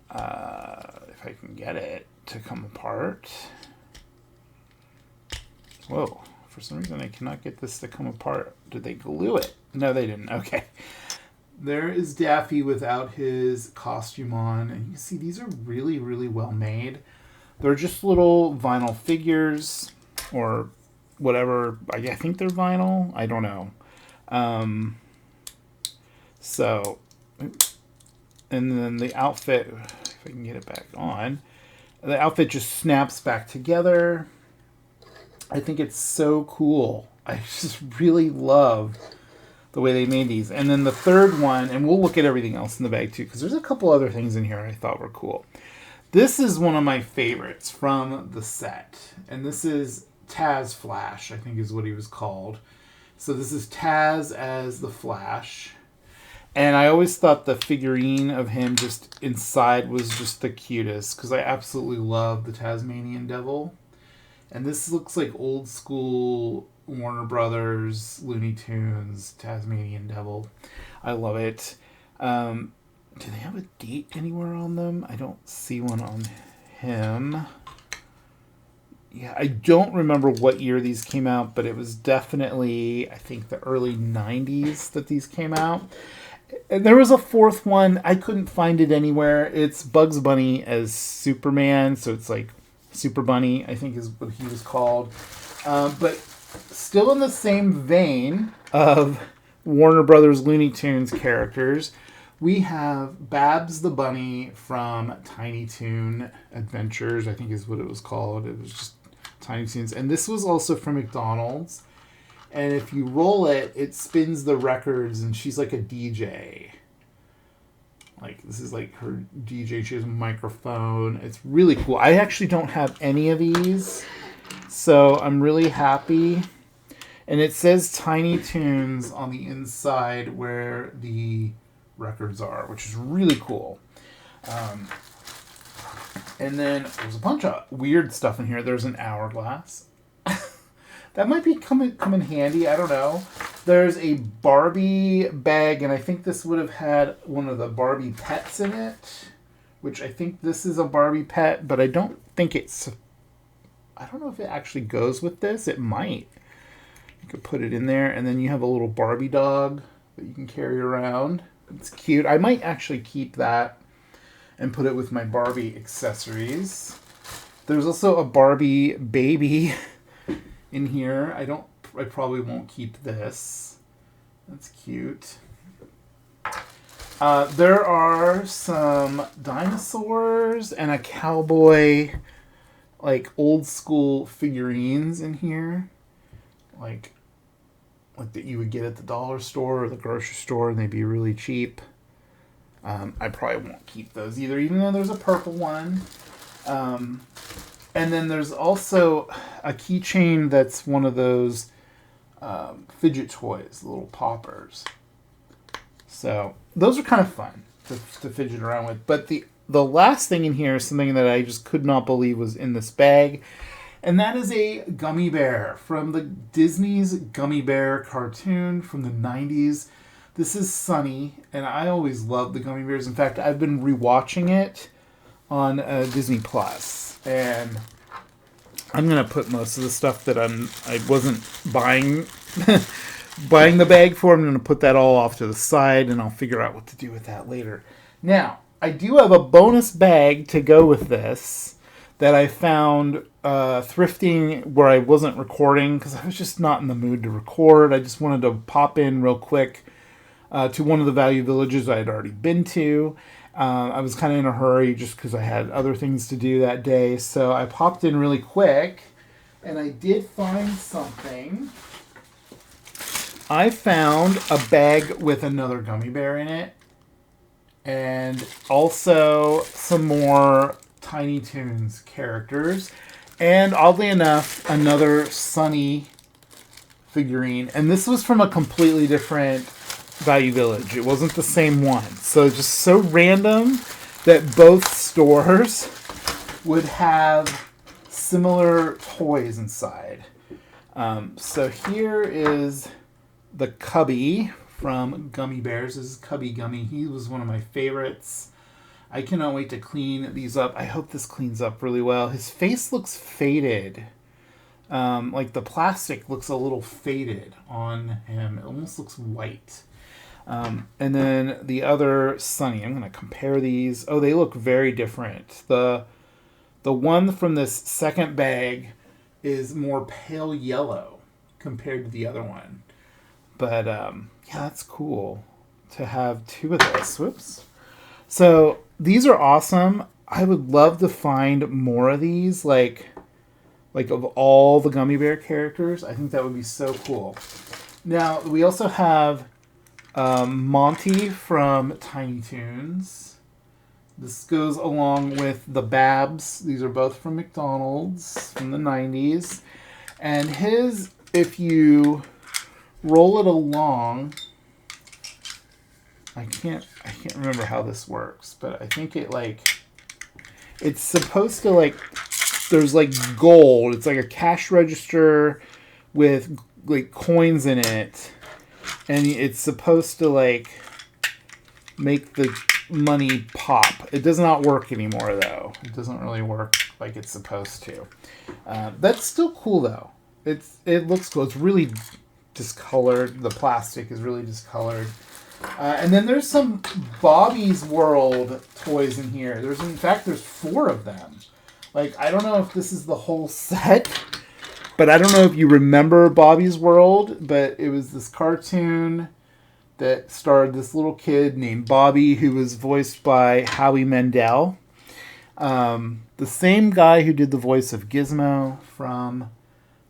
if I can get it to come apart. Whoa, for some reason I cannot get this to come apart. Did they glue it? No, they didn't. Okay. There is Daffy without his costume on, and you can see these are really, really well made. They're just little vinyl figures, or whatever. I think they're vinyl. I don't know. So, and then the outfit, if I can get it back on, the outfit just snaps back together. I think it's so cool. I just really love the way they made these. And then the third one, and we'll look at everything else in the bag too, because there's a couple other things in here I thought were cool. This is one of my favorites from the set, and this is Taz Flash, I think is what he was called. So this is Taz as the Flash. And I always thought the figurine of him just inside was just the cutest, because I absolutely love the Tasmanian Devil. And this looks like old school Warner Brothers, Looney Tunes, Tasmanian Devil. I love it. Do they have a date anywhere on them? I don't see one on him. Yeah, I don't remember what year these came out, but it was definitely, I think, the early 90s that these came out. And there was a fourth one. I couldn't find it anywhere. It's Bugs Bunny as Superman, so it's like Super Bunny, I think is what he was called. But still in the same vein of Warner Brothers Looney Tunes characters, we have Babs the Bunny from Tiny Toon Adventures, I think is what it was called. It was just Tiny Toons. And this was also from McDonald's. And if you roll it, it spins the records, and she's like a DJ. Like, this is like her DJ. She has a microphone. It's really cool. I actually don't have any of these, so I'm really happy. And it says Tiny Toons on the inside where the records are, which is really cool. And then there's a bunch of weird stuff in here. There's an hourglass. That might be come in handy. I don't know. There's a Barbie bag, and I think this would have had one of the Barbie pets in it, which I think this is a Barbie pet, but I don't think it's... I don't know if it actually goes with this. It might. You could put it in there, and then you have a little Barbie dog that you can carry around. It's cute. I might actually keep that and put it with my Barbie accessories. There's also a Barbie baby in here. I probably won't keep this. That's cute. There are some dinosaurs and a cowboy, like old school figurines in here. Like that you would get at the dollar store or the grocery store, and they'd be really cheap. I probably won't keep those either, even though there's a purple one. And then there's also a keychain that's one of those fidget toys, little poppers. So those are kind of fun to fidget around with. But the last thing in here is something that I just could not believe was in this bag. And that is a gummy bear from the Disney's Gummy Bear cartoon from the 90s. This is Sunny, and I always loved the Gummy Bears. In fact, I've been rewatching it on Disney Plus, and I'm gonna put most of the stuff that I wasn't buying buying the bag for. I'm gonna put that all off to the side, and I'll figure out what to do with that later. Now, I do have a bonus bag to go with this. that I found thrifting where I wasn't recording because I was just not in the mood to record. I just wanted to pop in real quick to one of the Value Villages I had already been to. I was kind of in a hurry just because I had other things to do that day. So I popped in really quick, and I did find something. I found a bag with another gummy bear in it, and also some more Tiny Toons characters, and oddly enough, another Sunny figurine. And this was from a completely different Value Village. It wasn't the same one. So just so random that both stores would have similar toys inside. So here is the Cubby from Gummy Bears. This is Cubby Gummy. He was one of my favorites. I cannot wait to clean these up. I hope this cleans up really well. His face looks faded. Like the plastic looks a little faded on him. It almost looks white. And then the other Sunny. I'm going to compare these. Oh, they look very different. The one from this second bag is more pale yellow compared to the other one. But, yeah, that's cool to have two of this. Whoops. So, these are awesome. I would love to find more of these, like of all the Gummy Bear characters. I think that would be so cool. Now, we also have Monty from Tiny Toons. This goes along with the Babs. These are both from McDonald's from the 90s. And his, if you roll it along, I can't remember how this works, but I think it's supposed to there's gold. It's like a cash register with coins in it, and it's supposed to make the money pop. It does not work anymore though. It doesn't really work like it's supposed to. That's still cool though. It looks cool. It's really discolored. The plastic is really discolored. And then there's some Bobby's World toys in here. There's 4 of them. I don't know if this is the whole set, but I don't know if you remember Bobby's World, but it was this cartoon that starred this little kid named Bobby who was voiced by Howie Mandel. The same guy who did the voice of Gizmo from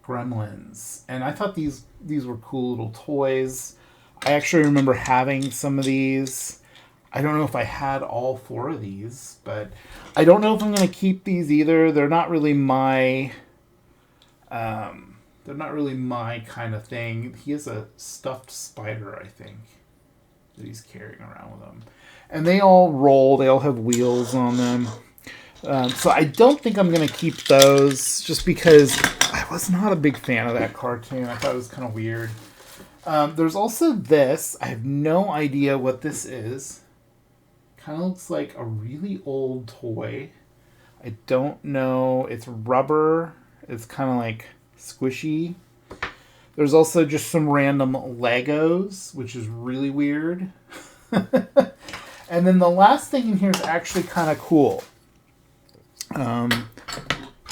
Gremlins. And I thought these were cool little toys. I actually remember having some of these. I don't know if I had all 4 of these, but I don't know if I'm going to keep these either. They're not really my kind of thing. He has a stuffed spider, I think, that he's carrying around with him. And they all roll. They all have wheels on them. So I don't think I'm going to keep those just because I was not a big fan of that cartoon. I thought it was kind of weird. There's also this. I have no idea what this is. Kind of looks like a really old toy. I don't know. It's rubber. It's kind of squishy. There's also just some random Legos, which is really weird. And then the last thing in here is actually kind of cool.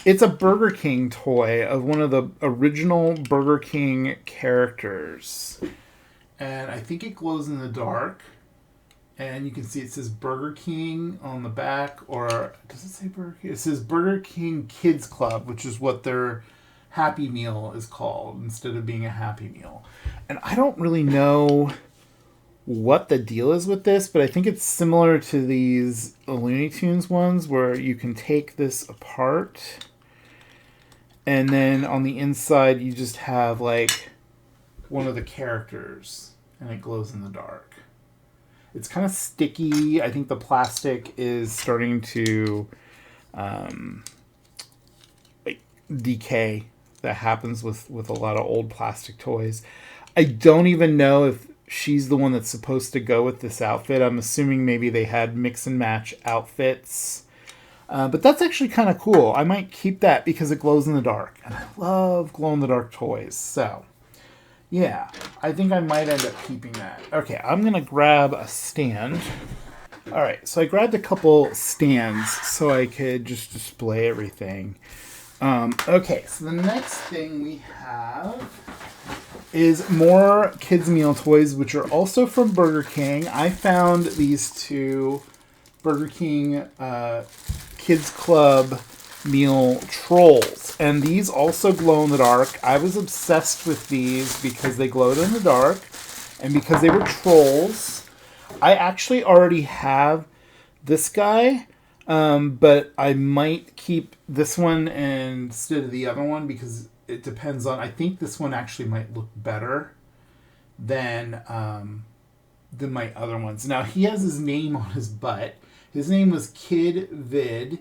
It's a Burger King toy of one of the original Burger King characters. And I think it glows in the dark. And you can see it says Burger King on the back. Or does it say Burger King? It says Burger King Kids Club, which is what their Happy Meal is called instead of being a Happy Meal. And I don't really know what the deal is with this, but I think it's similar to these Looney Tunes ones where you can take this apart. And then on the inside, you just have one of the characters, and it glows in the dark. It's kind of sticky. I think the plastic is starting to decay. That happens with a lot of old plastic toys. I don't even know if she's the one that's supposed to go with this outfit. I'm assuming maybe they had mix and match outfits. But that's actually kind of cool. I might keep that because it glows in the dark. And I love glow-in-the-dark toys. So, yeah. I think I might end up keeping that. Okay, I'm going to grab a stand. All right, so I grabbed a couple stands so I could just display everything. Okay, so the next thing we have is more kids' meal toys, which are also from Burger King. I found these two Burger King Kids Club meal trolls, and these also glow in the dark. I was obsessed with these because they glowed in the dark and because they were trolls. I actually already have this guy, but I might keep this one instead of the other one because it depends on. I think this one actually might look better than my other ones. Now he has his name on his butt. His name was Kid Vid,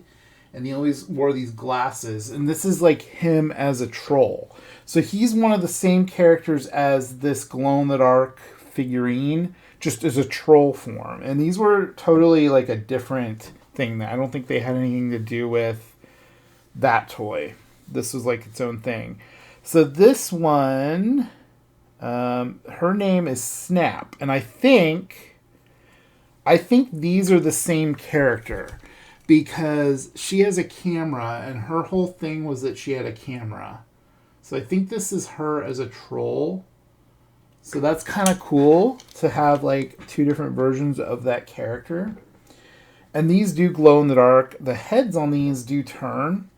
and he always wore these glasses. And this is like him as a troll. So he's one of the same characters as this glow in the dark figurine, just as a troll form. And these were totally like a different thing. I don't think they had anything to do with that toy. This was like its own thing. So this one, her name is Snap, and I think these are the same character because she has a camera, and her whole thing was that she had a camera. So I think this is her as a troll. So that's kind of cool to have like two different versions of that character. And these do glow in the dark. The heads on these do turn.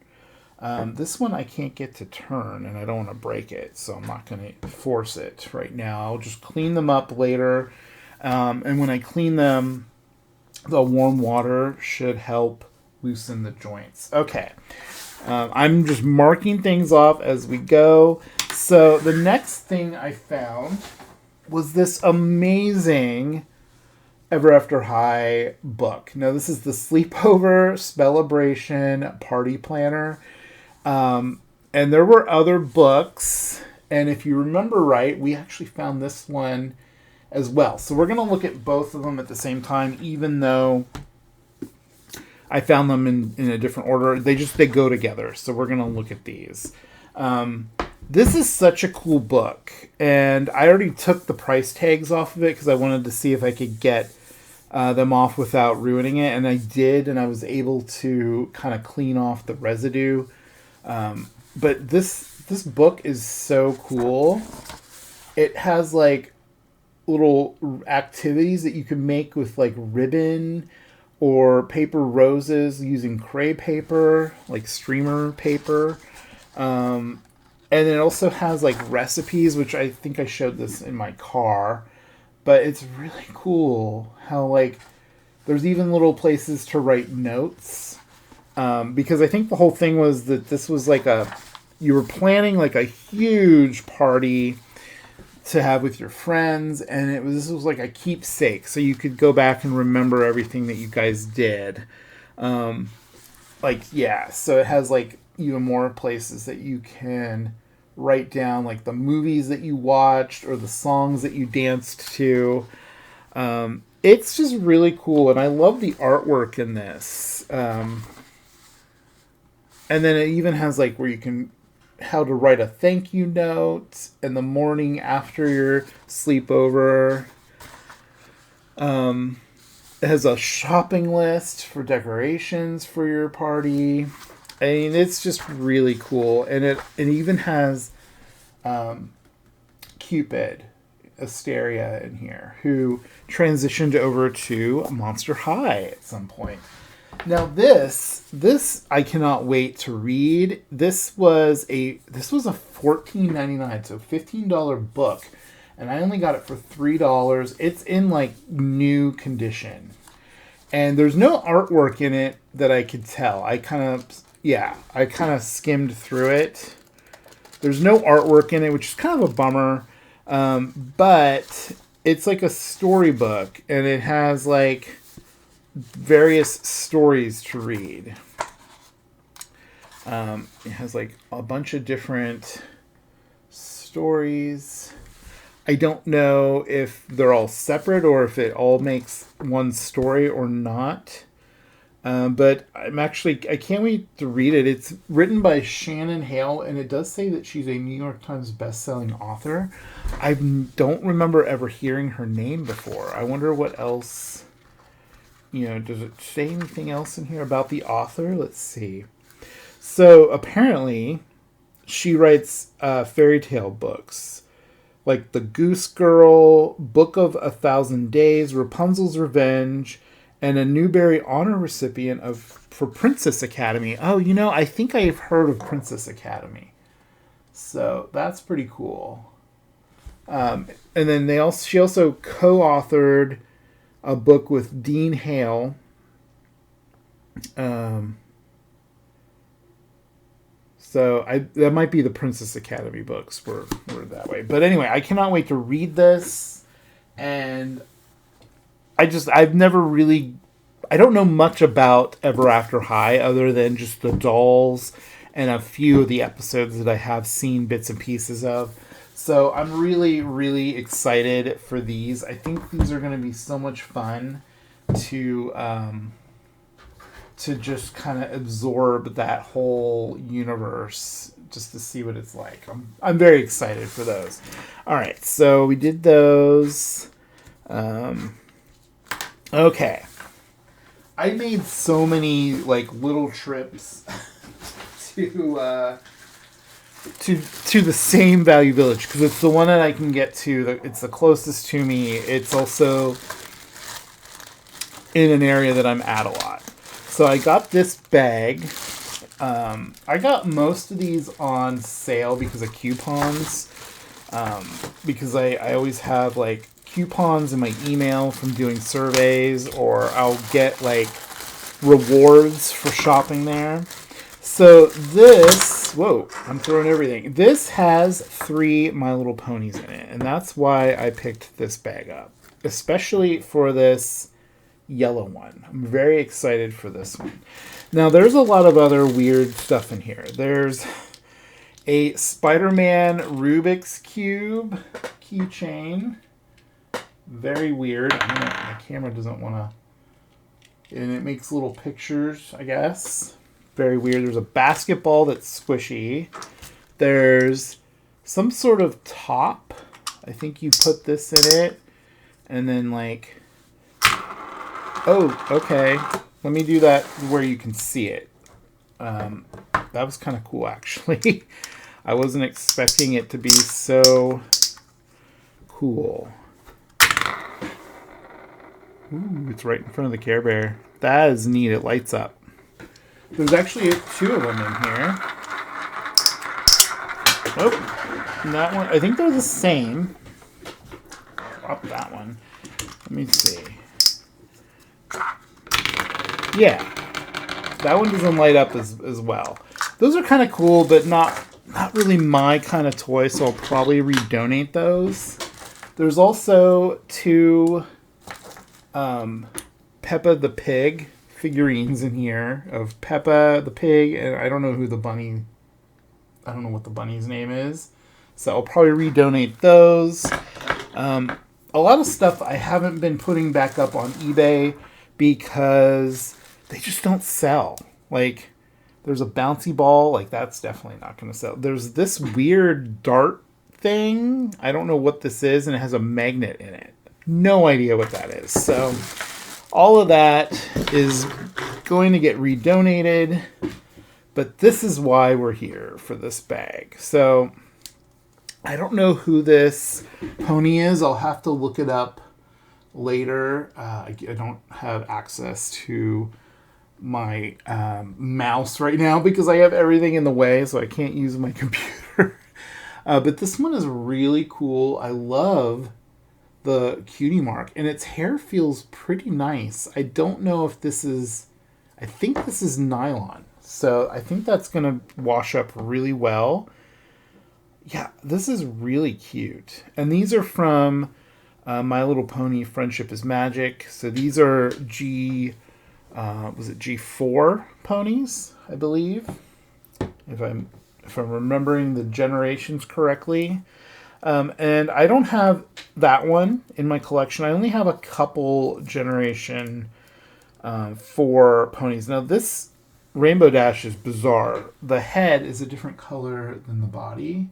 This one I can't get to turn, and I don't want to break it, so I'm not going to force it right now. I'll just clean them up later. And when I clean them, the warm water should help loosen the joints. Okay. I'm just marking things off as we go. So the next thing I found was this amazing Ever After High book. Now, this is the Sleepover Spellabration Party Planner. And there were other books. And if you remember right, we actually found this one as well. So we're going to look at both of them at the same time, even though I found them in a different order. They go together. So we're going to look at these. This is such a cool book. And I already took the price tags off of it because I wanted to see if I could get them off without ruining it. And I did, and I was able to kind of clean off the residue. But this book is so cool. It has like little activities that you can make with like ribbon or paper roses using cray paper, like streamer paper. And it also has like recipes, which I think I showed this in my car. But it's really cool how like there's even little places to write notes. Because I think the whole thing was that this was like you were planning like a huge party to have with your friends, and this was like a keepsake, so you could go back and remember everything that you guys did. So it has like even more places that you can write down like the movies that you watched or the songs that you danced to. It's just really cool, and I love the artwork in this. And then it even has like where you can how to write a thank you note in the morning after your sleepover. It has a shopping list for decorations for your party. I mean, it's just really cool. And it even has Cupid, Asteria in here, who transitioned over to Monster High at some point. Now this I cannot wait to read. This was a $14.99, so $15 book, and I only got it for $3. It's in like new condition, and there's no artwork in it that I could tell. I kind of skimmed through it. There's no artwork in it, which is kind of a bummer, but it's like a storybook, and it has like various stories to read. It has like a bunch of different stories. I don't know if they're all separate or if it all makes one story or not. But I can't wait to read it. It's written by Shannon Hale, and it does say that she's a New York Times best-selling author. I don't remember ever hearing her name before. I wonder what else does it say anything else in here about the author? Let's see. So apparently she writes fairy tale books like The Goose Girl, Book of 1,000 Days, Rapunzel's Revenge, and a Newbery Honor recipient for Princess Academy. Oh, I think I've heard of Princess Academy. So that's pretty cool. And then she also co-authored a book with Dean Hale. So that might be the Princess Academy books were that way. But anyway, I cannot wait to read this. And I don't know much about Ever After High other than just the dolls and a few of the episodes that I have seen bits and pieces of. So I'm really, really excited for these. I think these are going to be so much fun to just kind of absorb that whole universe, just to see what it's like. I'm very excited for those. All right, so we did those. Okay. I made so many little trips to the same Value Village because it's the one that I can get to. It's the closest to me. It's also in an area that I'm at a lot. So I got this bag. I got most of these on sale because of coupons. Because I always have coupons in my email from doing surveys, or I'll get rewards for shopping there. So this, I'm throwing everything. This has 3 My Little Ponies in it, and that's why I picked this bag up, especially for this yellow one. I'm very excited for this one. Now, there's a lot of other weird stuff in here. There's a Spider-Man Rubik's Cube keychain. Very weird. My camera doesn't want to... And it makes little pictures, I guess. Very weird. There's a basketball that's squishy. There's some sort of top. I think you put this in it. And then oh, okay. Let me do that where you can see it. That was kind of cool, actually. I wasn't expecting it to be so cool. Ooh, it's right in front of the Care Bear. That is neat. It lights up. There's actually 2 of them in here. Oh, and that one. I think they're the same. Drop that one. Let me see. Yeah, that one doesn't light up as well. Those are kind of cool, but not really my kind of toy, so I'll probably redonate those. There's also 2 Peppa the Pig figurines in here of Peppa the Pig, and I don't know what the bunny's name is, so I'll probably redonate those. A lot of stuff I haven't been putting back up on eBay because they just don't sell. There's a bouncy ball, that's definitely not going to sell. There's this weird dart thing. I don't know what this is, and it has a magnet in it. No idea what that is. So all of that is going to get redonated, but this is why we're here for this bag. So I don't know who this pony is. I'll have to look it up later. I don't have access to my mouse right now because I have everything in the way, so I can't use my computer. But this one is really cool. I love the cutie mark, and its hair feels pretty nice. I don't know if this is... I think this is nylon, so I think that's going to wash up really well. Yeah, this is really cute. And these are from My Little Pony Friendship is Magic. So these are G4 ponies, I believe, if I'm remembering the generations correctly. And I don't have that one in my collection. I only have a couple Generation 4 ponies. Now this Rainbow Dash is bizarre. The head is a different color than the body.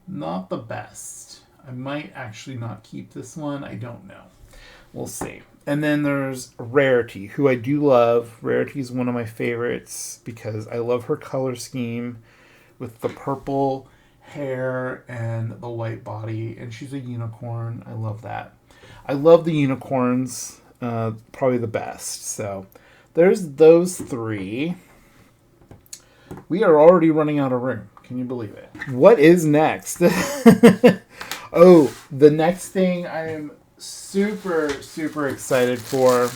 Not the best. I might actually not keep this one. I don't know. We'll see. And then there's Rarity, who I do love. Rarity is one of my favorites because I love her color scheme with the purple hair and the white body. And she's a unicorn. I love that. I love the unicorns. Probably the best. So there's those three. We are already running out of room. Can you believe it? What is next? Oh, the next thing I am super, super excited for.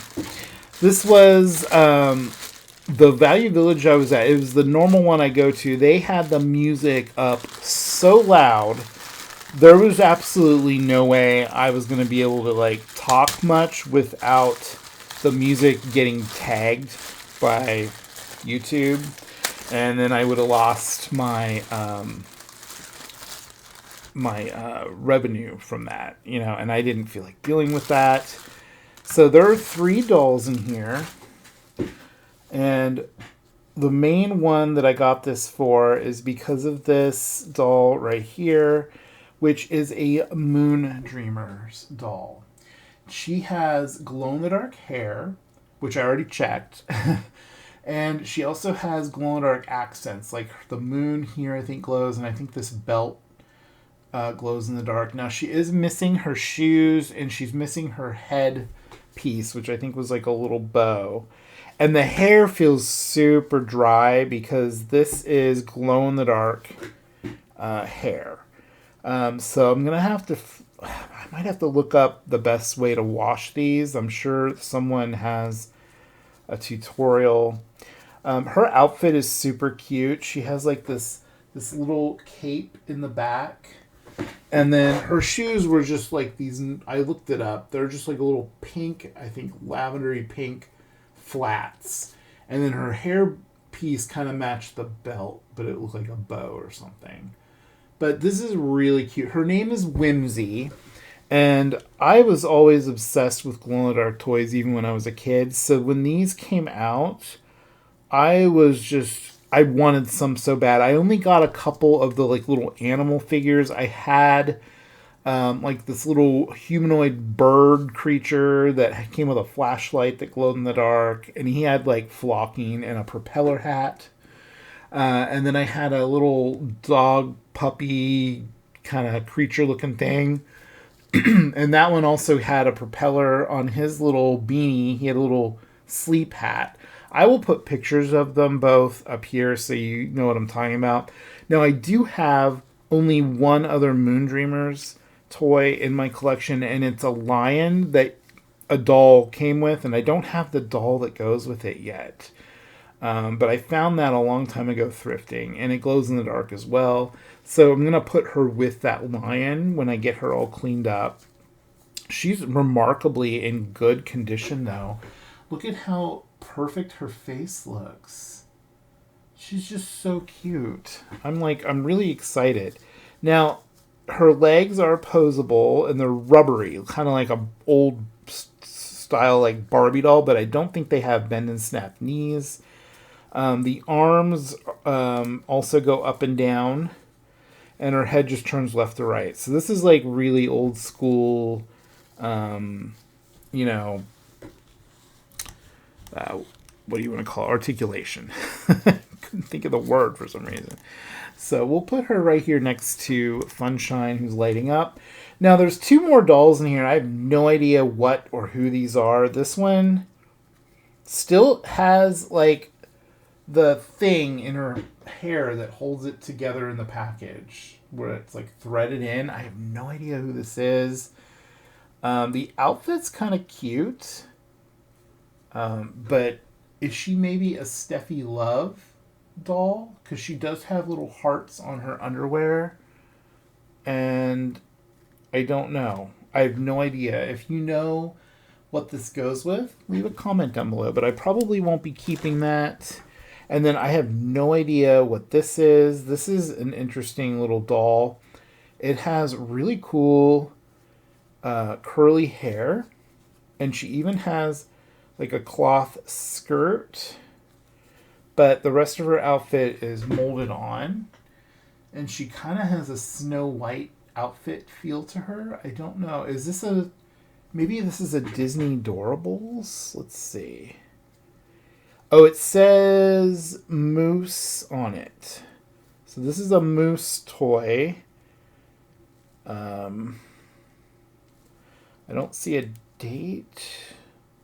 This was the Value Village I was at. It was the normal one I go to. They had the music up so loud. There was absolutely no way I was going to be able to like talk much without the music getting tagged by YouTube. And then I would have lost my revenue from that, you know, and I didn't feel like dealing with that. So there are 3 dolls in here. And the main one that I got this for is because of this doll right here, which is a Moon Dreamers doll. She has glow-in-the-dark hair, which I already checked. And she also has glow-in-the-dark accents. Like the moon here, I think, glows. And I think this belt glows in the dark. Now, she is missing her shoes. And she's missing her head piece, which I think was like a little bow. And the hair feels super dry because this is glow-in-the-dark hair. So I'm going to have to... I might have to look up the best way to wash these. I'm sure someone has a tutorial. Her outfit is super cute. She has like this little cape in the back. And then her shoes were just like these, I looked it up. They're just like a little pink, I think lavendery pink flats. And then her hair piece kind of matched the belt, but it looked like a bow or something. But this is really cute. Her name is Whimsy. And I was always obsessed with glow-in-the-dark toys even when I was a kid. So when these came out, I wanted some so bad. I only got a couple of the like little animal figures. I had like this little humanoid bird creature that came with a flashlight that glowed in the dark. And he had like flocking and a propeller hat. And then I had a little dog puppy kind of creature looking thing. And that one also had a propeller on his little beanie. He had a little sleep hat. I will put pictures of them both up here so you know what I'm talking about. Now, I do have only one other Moon Dreamers toy in my collection, and it's a lion that a doll came with, and I don't have the doll that goes with it yet. But I found that a long time ago thrifting, and it glows in the dark as well. So I'm going to put her with that lion when I get her all cleaned up. She's remarkably in good condition, though. Look at how perfect her face looks. She's just so cute. I'm really excited. Now, her legs are posable, and they're rubbery, kind of like a old style like Barbie doll, but I don't think they have bend and snap knees. The arms also go up and down, and her head just turns left to right. So this is like really old school, what do you want to call it? Articulation. Couldn't think of the word for some reason. So we'll put her right here next to Funshine, who's lighting up. Now there's 2 more dolls in here. I have no idea what or who these are. This one still has like the thing in her hair that holds it together in the package where it's like threaded in. I have no idea who this is. The outfit's kind of cute. But is she maybe a Steffi Love doll? Because she does have little hearts on her underwear. And I don't know. I have no idea. If you know what this goes with, leave a comment down below. But I probably won't be keeping that. And then I have no idea what this is. This is an interesting little doll. It has really cool curly hair. And she even has like a cloth skirt. But the rest of her outfit is molded on. And she kind of has a Snow White outfit feel to her. I don't know. Is this a Maybe this is a Disney Doorables? Let's see. Oh, it says Moose on it. So this is a Moose toy. I don't see a date.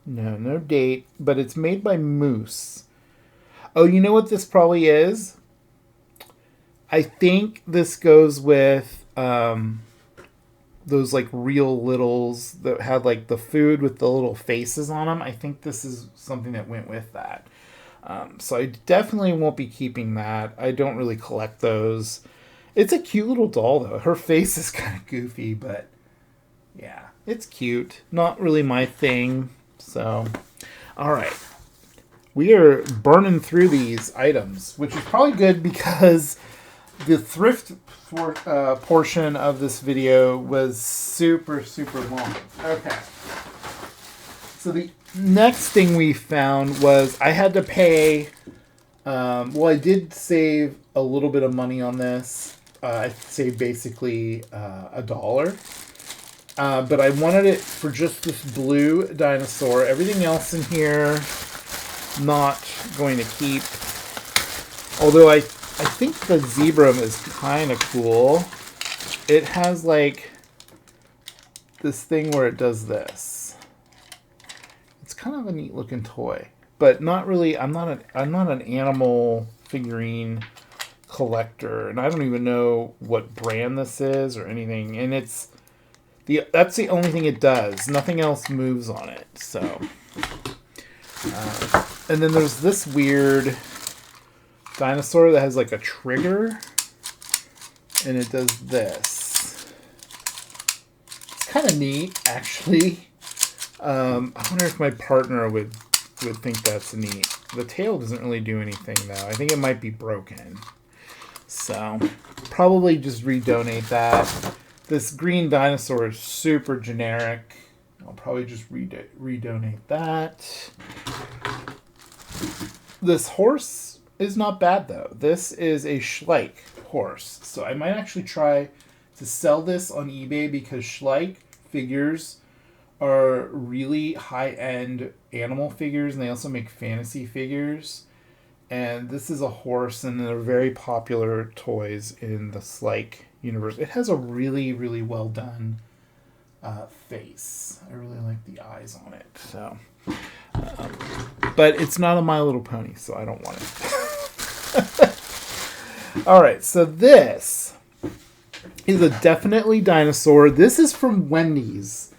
No date. But it's made by Moose. Oh, you know what this probably is? I think this goes with those like Real Littles that had like the food with the little faces on them. I think this is something that went with that. So I definitely won't be keeping that. I don't really collect those. It's a cute little doll though. Her face is kind of goofy, but yeah, it's cute. Not really my thing. So, all right. We are burning through these items, which is probably good because the thrift portion of this video was super, super long. Okay. So the next thing we found was I had to pay... I did save a little bit of money on this. I saved basically $1. But I wanted it for just this blue dinosaur. Everything else in here, not going to keep. Although I think the zebra is kind of cool. It has like this thing where it does this. It's kind of a neat looking toy, but not really. I'm not an animal figurine collector, and I don't even know what brand this is or anything. And that's the only thing it does. Nothing else moves on it. So, and then there's this weird dinosaur that has like a trigger, and it does this. It's kind of neat, actually. I wonder if my partner would think that's neat. The tail doesn't really do anything though. I think it might be broken, so probably just redonate that. This green dinosaur is super generic. I'll probably just redonate that. This horse is not bad though. This is a Schleich horse. So I might actually try to sell this on eBay because Schleich figures are really high-end animal figures, and they also make fantasy figures. And this is a horse, and they're very popular toys in the Schleich universe. It has a really, really well done face. I really like the eyes on it. So, but it's not a My Little Pony, so I don't want it. All right, so this is a Definitely Dinosaur. This is from Wendy's,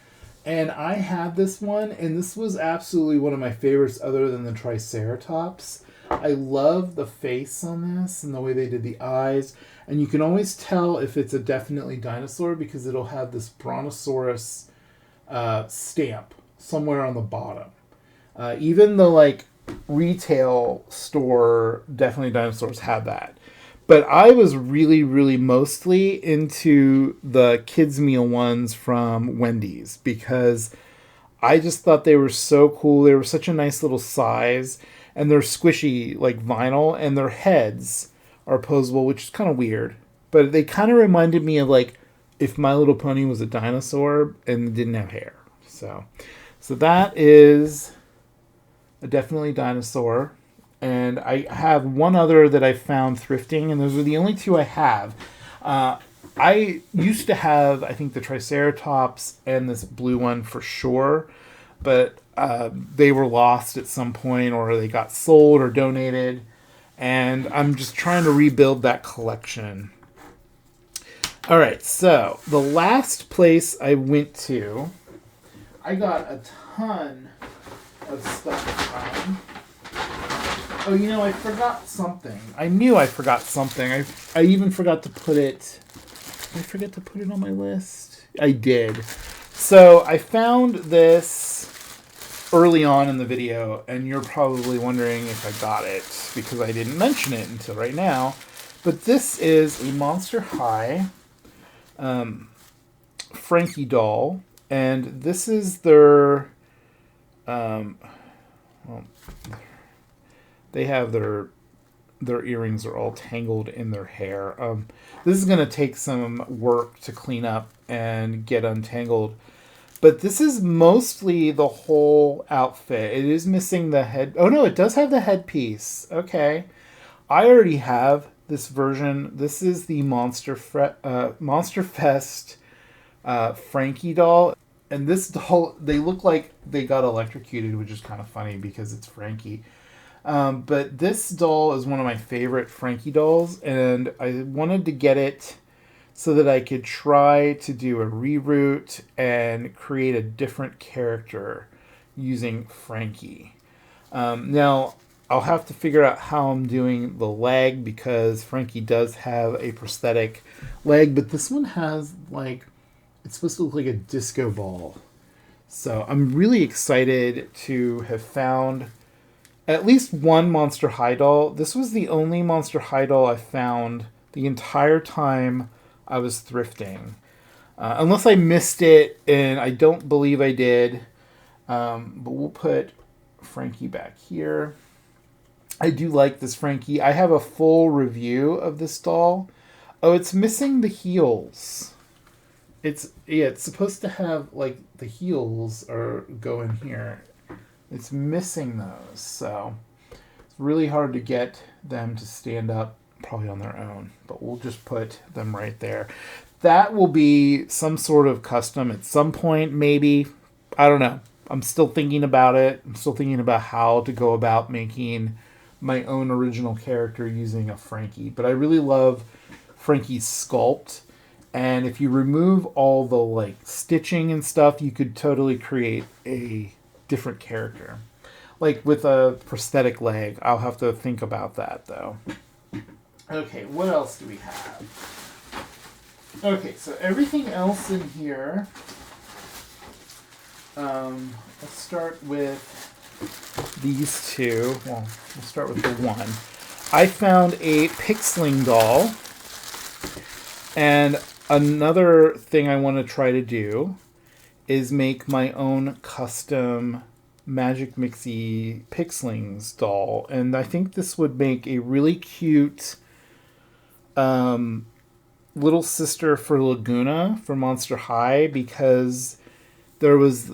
and I had this one, and this was absolutely one of my favorites other than the Triceratops. I love the face on this and the way they did the eyes. And you can always tell if it's a Definitely Dinosaur because it'll have this Brontosaurus stamp somewhere on the bottom. Even the like retail store Definitely Dinosaurs had that. But I was really, really mostly into the kids' meal ones from Wendy's because I just thought they were so cool. They were such a nice little size, and they're squishy like vinyl, and their heads are posable, which is kind of weird. But they kind of reminded me of like if My Little Pony was a dinosaur and didn't have hair. So that is a Definitely Dinosaur. And I have one other that I found thrifting, and those are the only two I have. I used to have, I think, the Triceratops and this blue one for sure, but they were lost at some point, or they got sold or donated, and I'm just trying to rebuild that collection. All right, so the last place I went to, I got a ton of stuff from. Oh, you know, I forgot something. I knew I forgot something. I even forgot to put it... Did I forget to put it on my list? I did. So, I found this early on in the video, and you're probably wondering if I got it, because I didn't mention it until right now. But this is a Monster High Frankie doll, and this is their... they have their earrings are all tangled in their hair. This is going to take some work to clean up and get untangled. But this is mostly the whole outfit. It is missing the head. Oh no, it does have the headpiece. Okay. I already have this version. This is the Monster Fest Frankie doll. And this doll, they look like they got electrocuted, which is kind of funny because it's Frankie. But this doll is one of my favorite Frankie dolls, and I wanted to get it so that I could try to do a reroute and create a different character using Frankie. Now, I'll have to figure out how I'm doing the leg because Frankie does have a prosthetic leg, but this one has like, it's supposed to look like a disco ball. So I'm really excited to have found at least one Monster High doll. This was the only Monster High doll I found the entire time I was thrifting. Unless I missed it, and I don't believe I did. But we'll put Frankie back here. I do like this Frankie. I have a full review of this doll. Oh, it's missing the heels. It's supposed to have like the heels are go in here. It's missing those, so it's really hard to get them to stand up probably on their own, but we'll just put them right there. That will be some sort of custom at some point, maybe. I don't know. I'm still thinking about it. I'm still thinking about how to go about making my own original character using a Frankie, but I really love Frankie's sculpt. And if you remove all the like stitching and stuff, you could totally create a different character. Like with a prosthetic leg, I'll have to think about that though. Okay, what else do we have? Okay, so everything else in here. Let's start with these two. Well, we'll start with the one. I found a Pixling doll. And another thing I want to try to do is make my own custom Magic Mixie Pixlings doll. And I think this would make a really cute little sister for Laguna for Monster High, because there was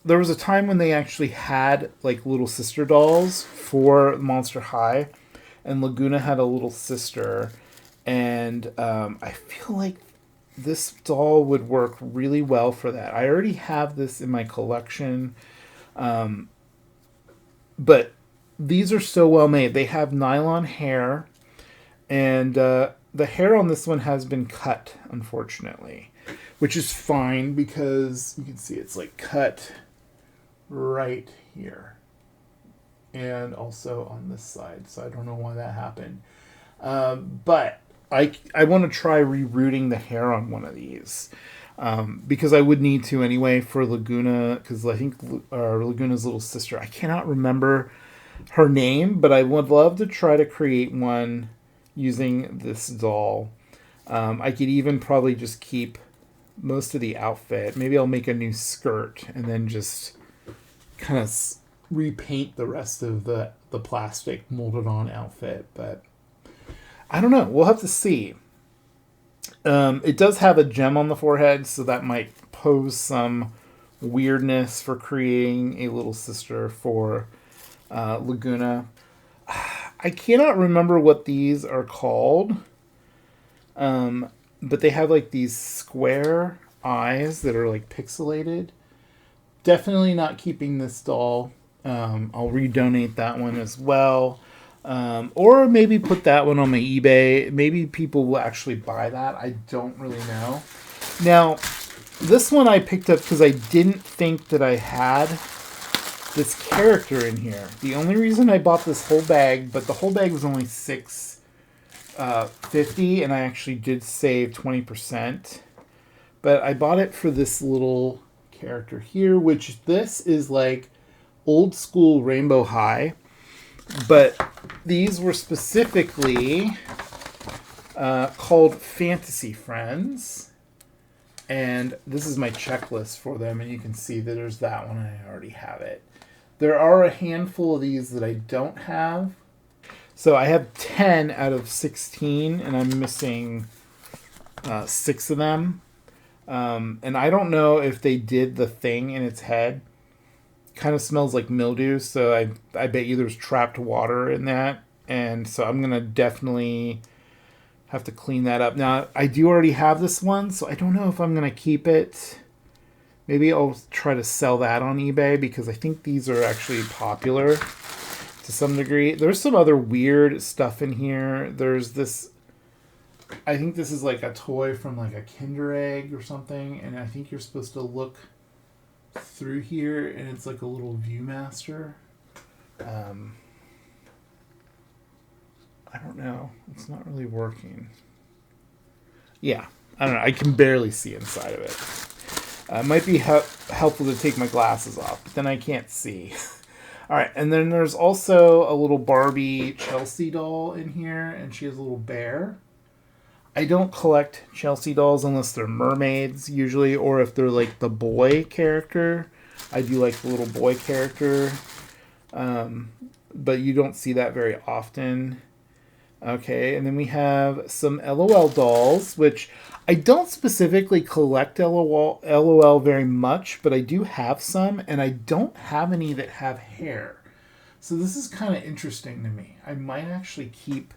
a time when they actually had like little sister dolls for Monster High, and Laguna had a little sister, and I feel like this doll would work really well for that. I already have this in my collection, but these are so well made. They have nylon hair, and the hair on this one has been cut, unfortunately, which is fine because you can see it's like cut right here and also on this side. So I don't know why that happened. But I want to try rerouting the hair on one of these because I would need to anyway for Laguna, because I think Laguna's little sister, I cannot remember her name, but I would love to try to create one using this doll. I could even probably just keep most of the outfit. Maybe I'll make a new skirt and then just kind of repaint the rest of the plastic molded on outfit, but I don't know. We'll have to see. It does have a gem on the forehead, so that might pose some weirdness for creating a little sister for Laguna. I cannot remember what these are called, but they have like these square eyes that are like pixelated. Definitely not keeping this doll. I'll redonate that one as well. Or maybe put that one on my eBay. Maybe people will actually buy that. I don't really know. Now, this one I picked up because I didn't think that I had this character in here. The only reason I bought this whole bag, but the whole bag was only $6.50, and I actually did save 20%. But I bought it for this little character here, which this is like old school Rainbow High. But these were specifically called Fantasy Friends. And this is my checklist for them. And you can see that there's that one. I already have it. There are a handful of these that I don't have. So I have 10 out of 16. And I'm missing 6 of them. And I don't know if they did the thing in its head. Kind of smells like mildew, so I bet you there's trapped water in that. And so I'm going to definitely have to clean that up. Now, I do already have this one, so I don't know if I'm going to keep it. Maybe I'll try to sell that on eBay because I think these are actually popular to some degree. There's some other weird stuff in here. There's this, I think this is like a toy from like a Kinder Egg or something, and I think you're supposed to look through here, and it's like a little Viewmaster. I don't know. It's not really working. Yeah, I don't know. I can barely see inside of it. It might be helpful to take my glasses off, but then I can't see. All right, and then there's also a little Barbie Chelsea doll in here, and she has a little bear. I don't collect Chelsea dolls unless they're mermaids, usually, or if they're like the boy character. I do like the little boy character, but you don't see that very often. Okay, and then we have some LOL dolls, which I don't specifically collect LOL very much, but I do have some, and I don't have any that have hair. So this is kind of interesting to me. I might actually keep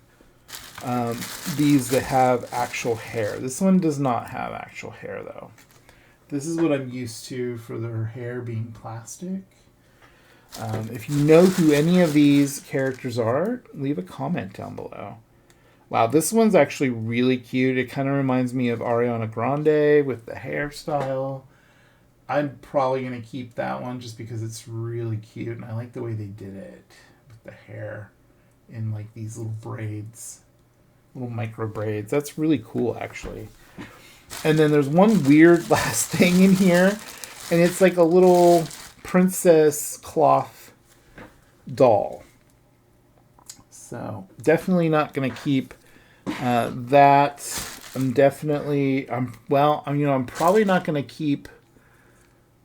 these that have actual hair. This one does not have actual hair, though. This is what I'm used to for their hair being plastic. If you know who any of these characters are, leave a comment down below. Wow, this one's actually really cute. It kind of reminds me of Ariana Grande with the hairstyle. I'm probably going to keep that one just because it's really cute, and I like the way they did it with the hair in like these little braids, little micro braids. That's really cool, actually. And then there's one weird last thing in here, and it's like a little princess cloth doll. So definitely not going to keep that. I'm probably not going to keep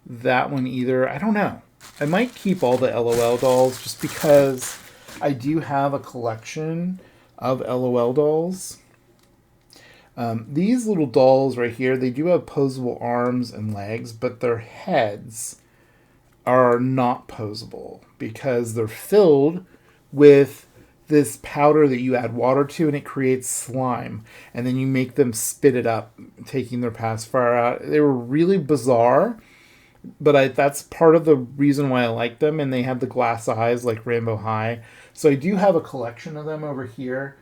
that one either. I don't know. I might keep all the LOL dolls just because I do have a collection of LOL dolls. These little dolls right here, they do have posable arms and legs, but their heads are not posable because they're filled with this powder that you add water to, and it creates slime, and then you make them spit it up, taking their pacifier out. They were really bizarre, but that's part of the reason why I like them, and they have the glass eyes like Rainbow High. So I do have a collection of them over here.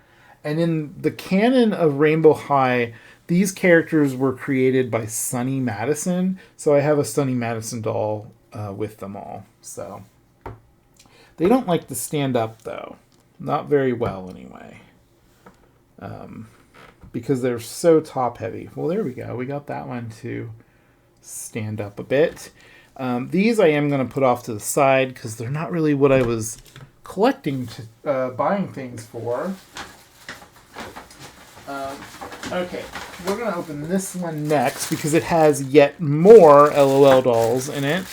And in the canon of Rainbow High, these characters were created by Sunny Madison. So I have a Sunny Madison doll with them all. So they don't like to stand up, though. Not very well, anyway. Because they're so top heavy. Well, there we go. We got that one to stand up a bit. These I am going to put off to the side because they're not really what I was collecting, buying things for. Okay, we're going to open this one next because it has yet more LOL dolls in it.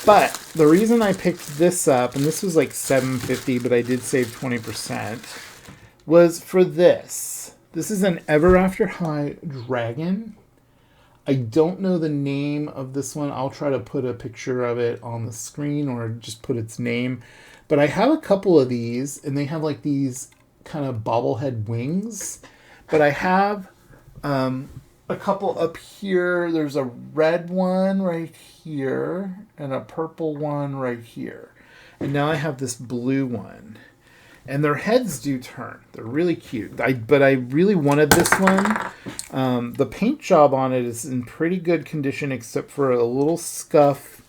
But the reason I picked this up, and this was like $7.50, but I did save 20%, was for this. This is an Ever After High dragon. I don't know the name of this one. I'll try to put a picture of it on the screen or just put its name. But I have a couple of these, and they have like these kind of bobblehead wings. But I have a couple up here. There's a red one right here and a purple one right here. And now I have this blue one. And their heads do turn. They're really cute. But I really wanted this one. The paint job on it is in pretty good condition except for a little scuff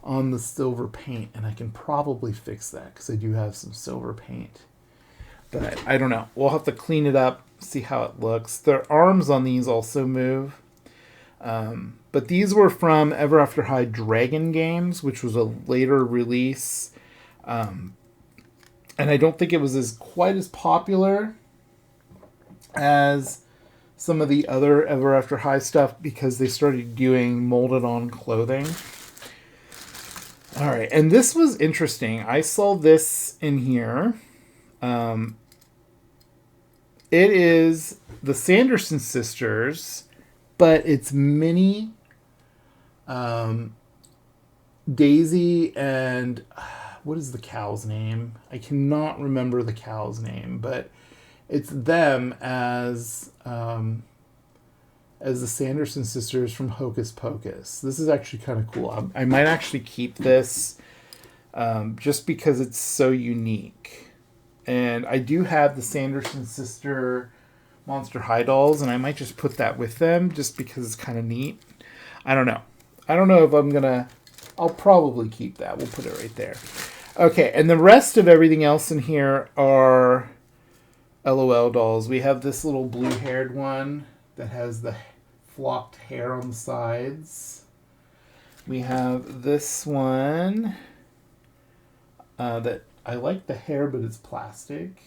on the silver paint. And I can probably fix that because I do have some silver paint. But I don't know. We'll have to clean it up, see how it looks. Their arms on these also move. But these were from Ever After High Dragon Games, which was a later release. And I don't think it was quite as popular as some of the other Ever After High stuff because they started doing molded on clothing. All right, and this was interesting. I saw this in here. It is the Sanderson sisters but it's Minnie, Daisy, and what is the cow's name? I cannot remember the cow's name, but it's them as the Sanderson sisters from Hocus Pocus. This is actually kind of cool. I might actually keep this just because it's so unique. And I do have the Sanderson sister Monster High dolls, and I might just put that with them just because it's kind of neat. I don't know. I don't know if I'm going to... I'll probably keep that. We'll put it right there. Okay, and the rest of everything else in here are LOL dolls. We have this little blue-haired one that has the flocked hair on the sides. We have this one that I like the hair, but it's plastic.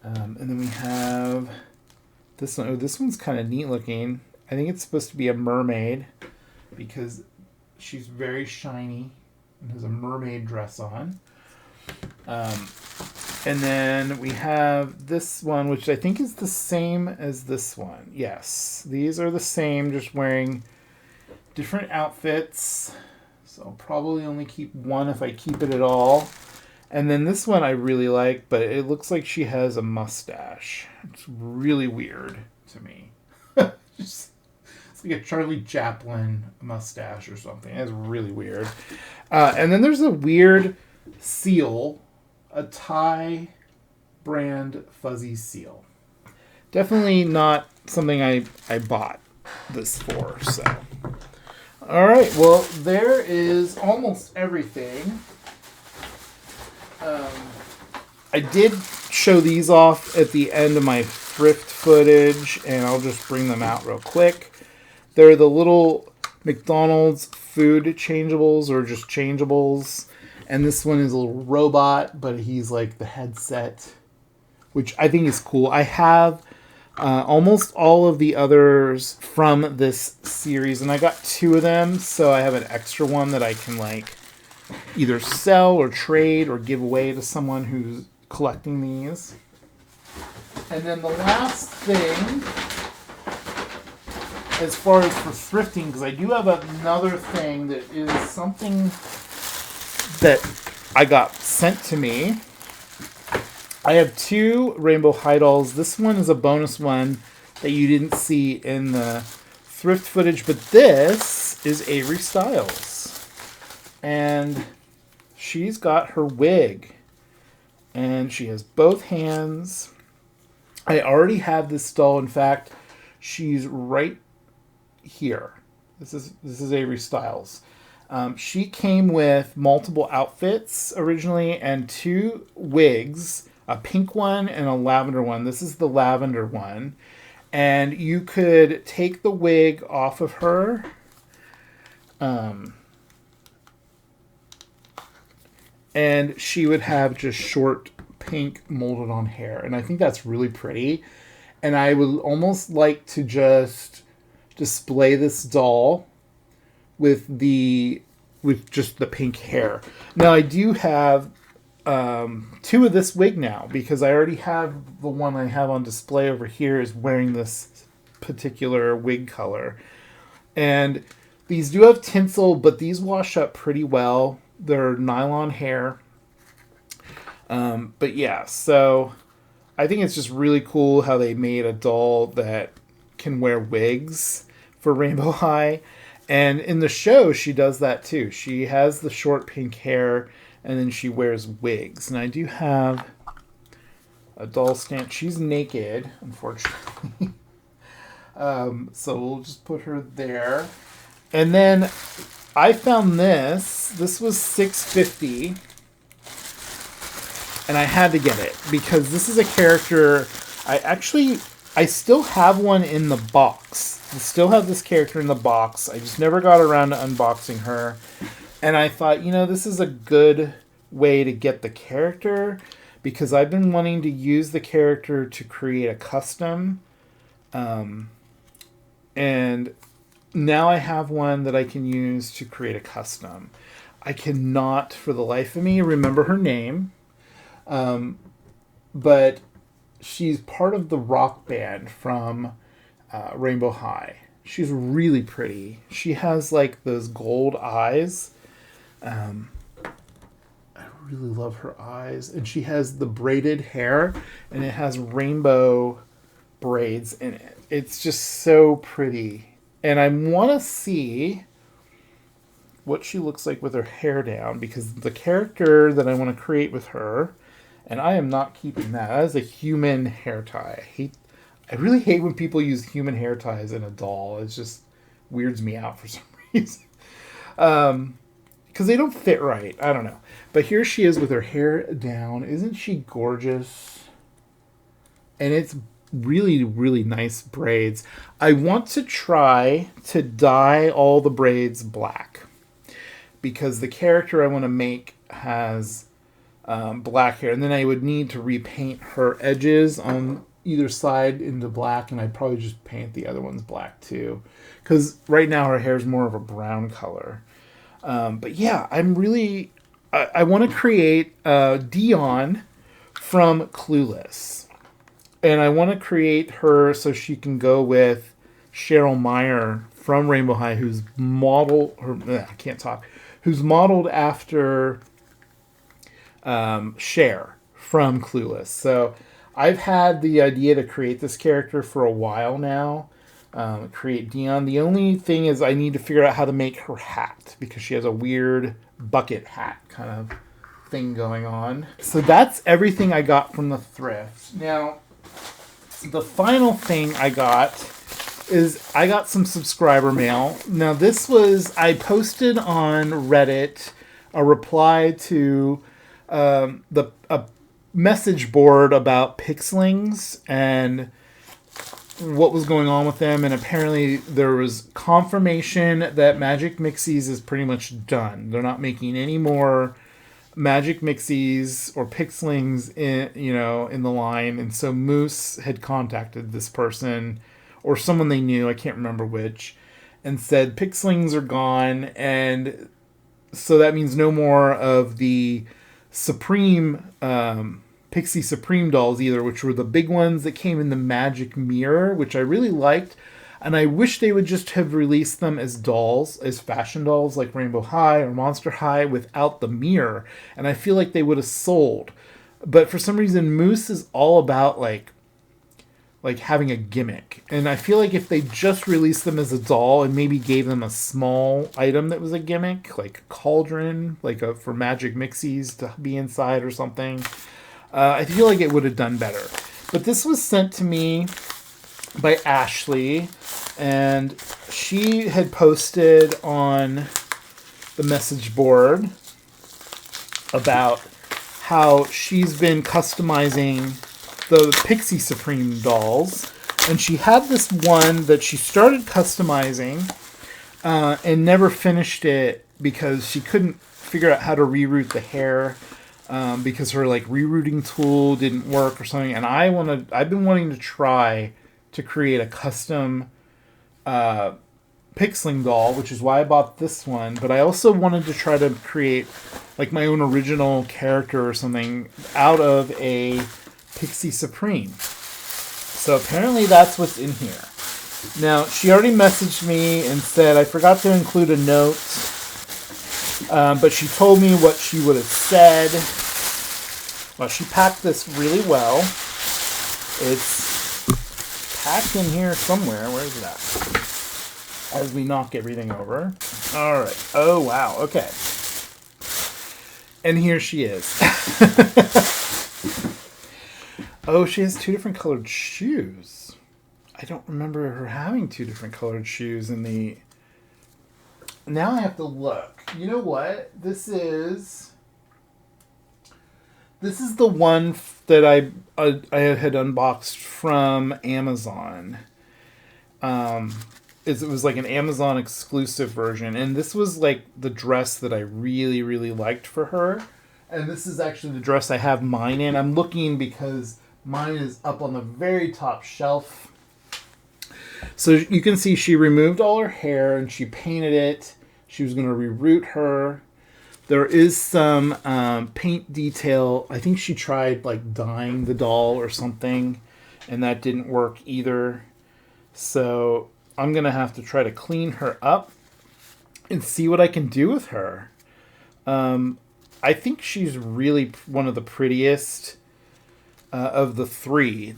And then we have this one. Oh, this one's kind of neat looking. I think it's supposed to be a mermaid because she's very shiny and has a mermaid dress on. And then we have this one, which I think is the same as this one. Yes, these are the same, just wearing different outfits. So I'll probably only keep one if I keep it at all. And then this one I really like, but it looks like she has a mustache. It's really weird to me. It's like a Charlie Chaplin mustache or something. It's really weird. And then there's a weird seal, a Thai brand fuzzy seal. Definitely not something I bought this for. So, all right. Well, there is almost everything. I did show these off at the end of my thrift footage, and I'll just bring them out real quick. They're the little McDonald's food changeables, or just changeables. And this one is a little robot, but he's like the headset, which I think is cool. I have almost all of the others from this series, and I got 2 of them, so I have an extra one that I can like either sell or trade or give away to someone who's collecting these. And then the last thing, as far as for thrifting, because I do have another thing that is something that I got sent to me. I have 2 Rainbow High dolls. This one is a bonus one that you didn't see in the thrift footage, but this is Avery Styles. And she's got her wig. And she has both hands. I already have this doll. In fact, she's right here. This is Avery Styles. She came with multiple outfits originally and 2 wigs, a pink one and a lavender one. This is the lavender one. And you could take the wig off of her. And she would have just short pink molded on hair. And I think that's really pretty. And I would almost like to just display this doll with just the pink hair. Now I do have 2 of this wig now, because I already have the one I have on display over here is wearing this particular wig color. And these do have tinsel, but these wash up pretty well. They're nylon hair. But yeah, so I think it's just really cool how they made a doll that can wear wigs for Rainbow High. And in the show, she does that too. She has the short pink hair, and then she wears wigs. And I do have a doll stand. She's naked, unfortunately. So we'll just put her there. And then I found this. This was $6.50. And I had to get it because this is a character. I still have one in the box. I still have this character in the box. I just never got around to unboxing her. And I thought, this is a good way to get the character, because I've been wanting to use the character to create a custom. And now I have one that I can use to create a custom. I cannot, for the life of me, remember her name. But she's part of the rock band from Rainbow High. She's really pretty. She has like those gold eyes. I really love her eyes. And she has the braided hair, and it has rainbow braids in it. It's just so pretty. And I want to see what she looks like with her hair down, because the character that I want to create with her, and I am not keeping that. That is a human hair tie. I really hate when people use human hair ties in a doll. It just weirds me out for some reason. Because they don't fit right. I don't know. But here she is with her hair down. Isn't she gorgeous? And it's really, really nice braids. I want to try to dye all the braids black, because the character I want to make has black hair. And then I would need to repaint her edges on either side into black, and I'd probably just paint the other ones black too, because right now her hair is more of a brown color. But yeah, I want to create Dion from Clueless, and I want to create her so she can go with Cheryl Meyer from Rainbow High, who's modeled after Cher from Clueless. So I've had the idea to create this character for a while now. Create Dion. The only thing is I need to figure out how to make her hat, because she has a weird bucket hat kind of thing going on. So that's everything I got from the thrift. Now, the final thing I got is I got some subscriber mail. Now I posted on Reddit a reply to a message board about pixelings and what was going on with them, and apparently there was confirmation that Magic Mixies is pretty much done. They're not making any more Magic Mixies or pixelings in the line, and so Moose had contacted this person or someone they knew, I can't remember which, and said pixelings are gone, and so that means no more of the Supreme Pixie Supreme dolls either, which were the big ones that came in the magic mirror, which I really liked. And I wish they would just have released them as dolls, as fashion dolls like Rainbow High or Monster High without the mirror. And I feel like they would have sold. But for some reason, Moose is all about like having a gimmick. And I feel like if they just released them as a doll and maybe gave them a small item that was a gimmick, like a cauldron, for Magic Mixies to be inside or something, I feel like it would have done better. But this was sent to me by Ashley, and she had posted on the message board about how she's been customizing the Pixie Supreme dolls. And she had this one that she started customizing and never finished it because she couldn't figure out how to reroute the hair. Because her rerouting tool didn't work or something, and I've been wanting to try to create a custom pixeling doll, which is why I bought this one. But I also wanted to try to create my own original character or something out of a Pixie Supreme. So apparently that's what's in here. Now, she already messaged me and said I forgot to include a note. But she told me what she would have said. Well, she packed this really well. It's packed in here somewhere. Where is it at? As we knock everything over. All right. Oh, wow. Okay. And here she is. Oh, she has 2 different colored shoes. I don't remember her having 2 different colored shoes in the... Now I have to look. You know what? This is the one that I had unboxed from Amazon. It was like an Amazon exclusive version, and this was the dress that I really, really liked for her. And this is actually the dress I have mine in. I'm looking because mine is up on the very top shelf. So you can see she removed all her hair and she painted it. She was going to reroute her. There is some paint detail. I think she tried dyeing the doll or something, and that didn't work either. So I'm going to have to try to clean her up and see what I can do with her. I think she's really one of the prettiest of the three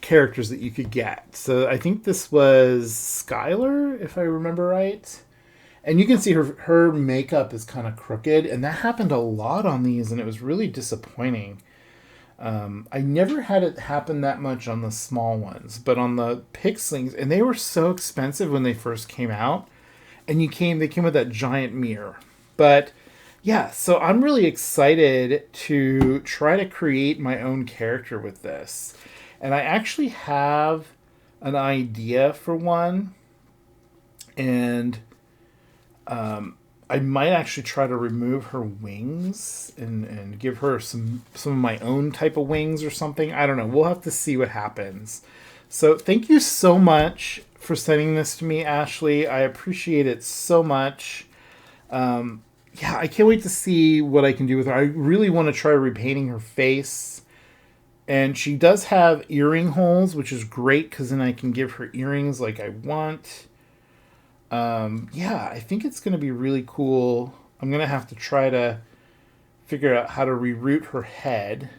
characters that you could get. So I think this was Skylar, if I remember right. And you can see her makeup is kind of crooked, and that happened a lot on these, and it was really disappointing. I never had it happen that much on the small ones, but on the Pixlings, and they were so expensive when they first came out, and they came with that giant mirror. But yeah, so I'm really excited to try to create my own character with this. And I actually have an idea for one, and I might actually try to remove her wings and give her some of my own type of wings or something. I don't know. We'll have to see what happens. So thank you so much for sending this to me, Ashley. I appreciate it so much. Yeah, I can't wait to see what I can do with her. I really want to try repainting her face. And she does have earring holes, which is great because then I can give her earrings like I want. Yeah, I think it's going to be really cool. I'm going to have to try to figure out how to reroute her head.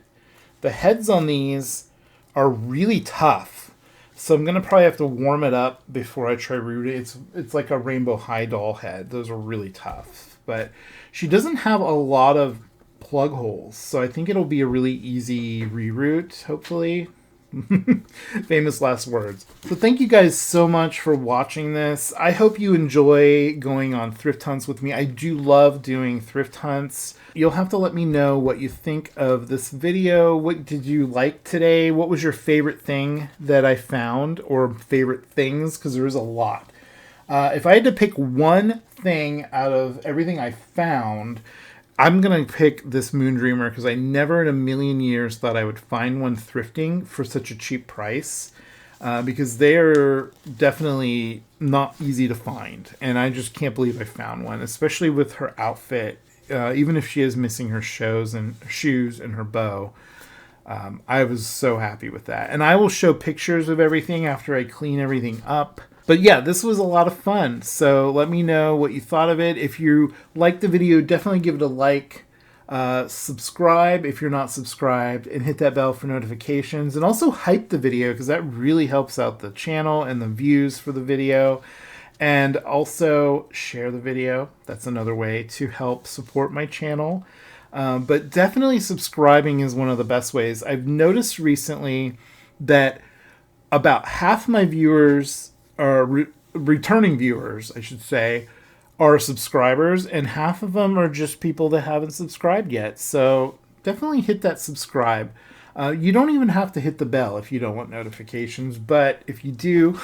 The heads on these are really tough, so I'm going to probably have to warm it up before I try rerouting. It's like a Rainbow High doll head. Those are really tough. But she doesn't have a lot of plug holes, so I think it'll be a really easy reroute, hopefully. Famous last words. So thank you guys so much for watching this. I hope you enjoy going on thrift hunts with me. I do love doing thrift hunts. You'll have to let me know what you think of this video. What did you like today? What was your favorite thing that I found, or favorite things? Because there is a lot. If I had to pick one thing out of everything I found, I'm going to pick this Moondreamer because I never in a million years thought I would find one thrifting for such a cheap price, because they're definitely not easy to find. And I just can't believe I found one, especially with her outfit. Even if she is missing her shoes and her bow, I was so happy with that. And I will show pictures of everything after I clean everything up. But yeah, this was a lot of fun. So let me know what you thought of it. If you liked the video, definitely give it a like. Subscribe if you're not subscribed, and hit that bell for notifications. And also hype the video because that really helps out the channel and the views for the video. And also share the video. That's another way to help support my channel. But definitely subscribing is one of the best ways. I've noticed recently that about half my viewers are returning viewers, I should say, are subscribers, and half of them are just people that haven't subscribed yet. So definitely hit that subscribe. You don't even have to hit the bell if you don't want notifications, but if you do,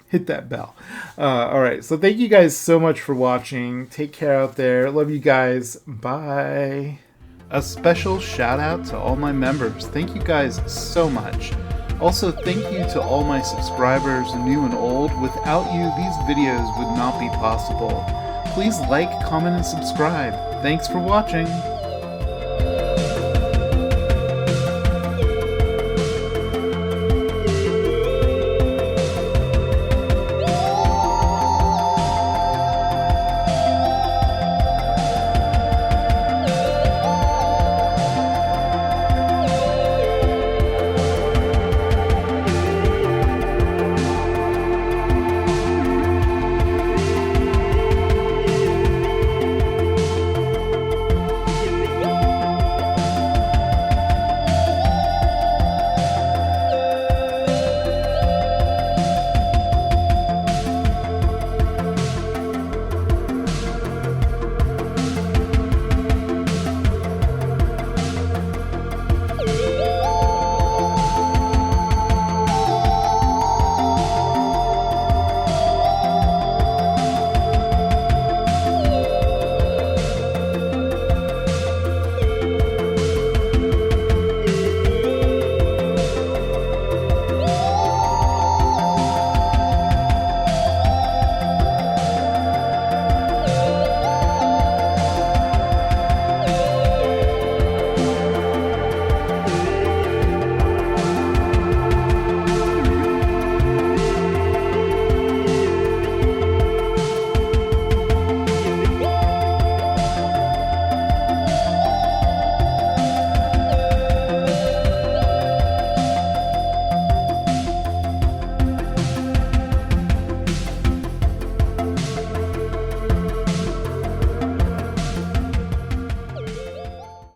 hit that bell. All right, so thank you guys so much for watching. Take care out there. Love you guys. Bye. A special shout out to all my members. Thank you guys so much. Also, thank you to all my subscribers, new and old. Without you, these videos would not be possible. Please like, comment, and subscribe. Thanks for watching.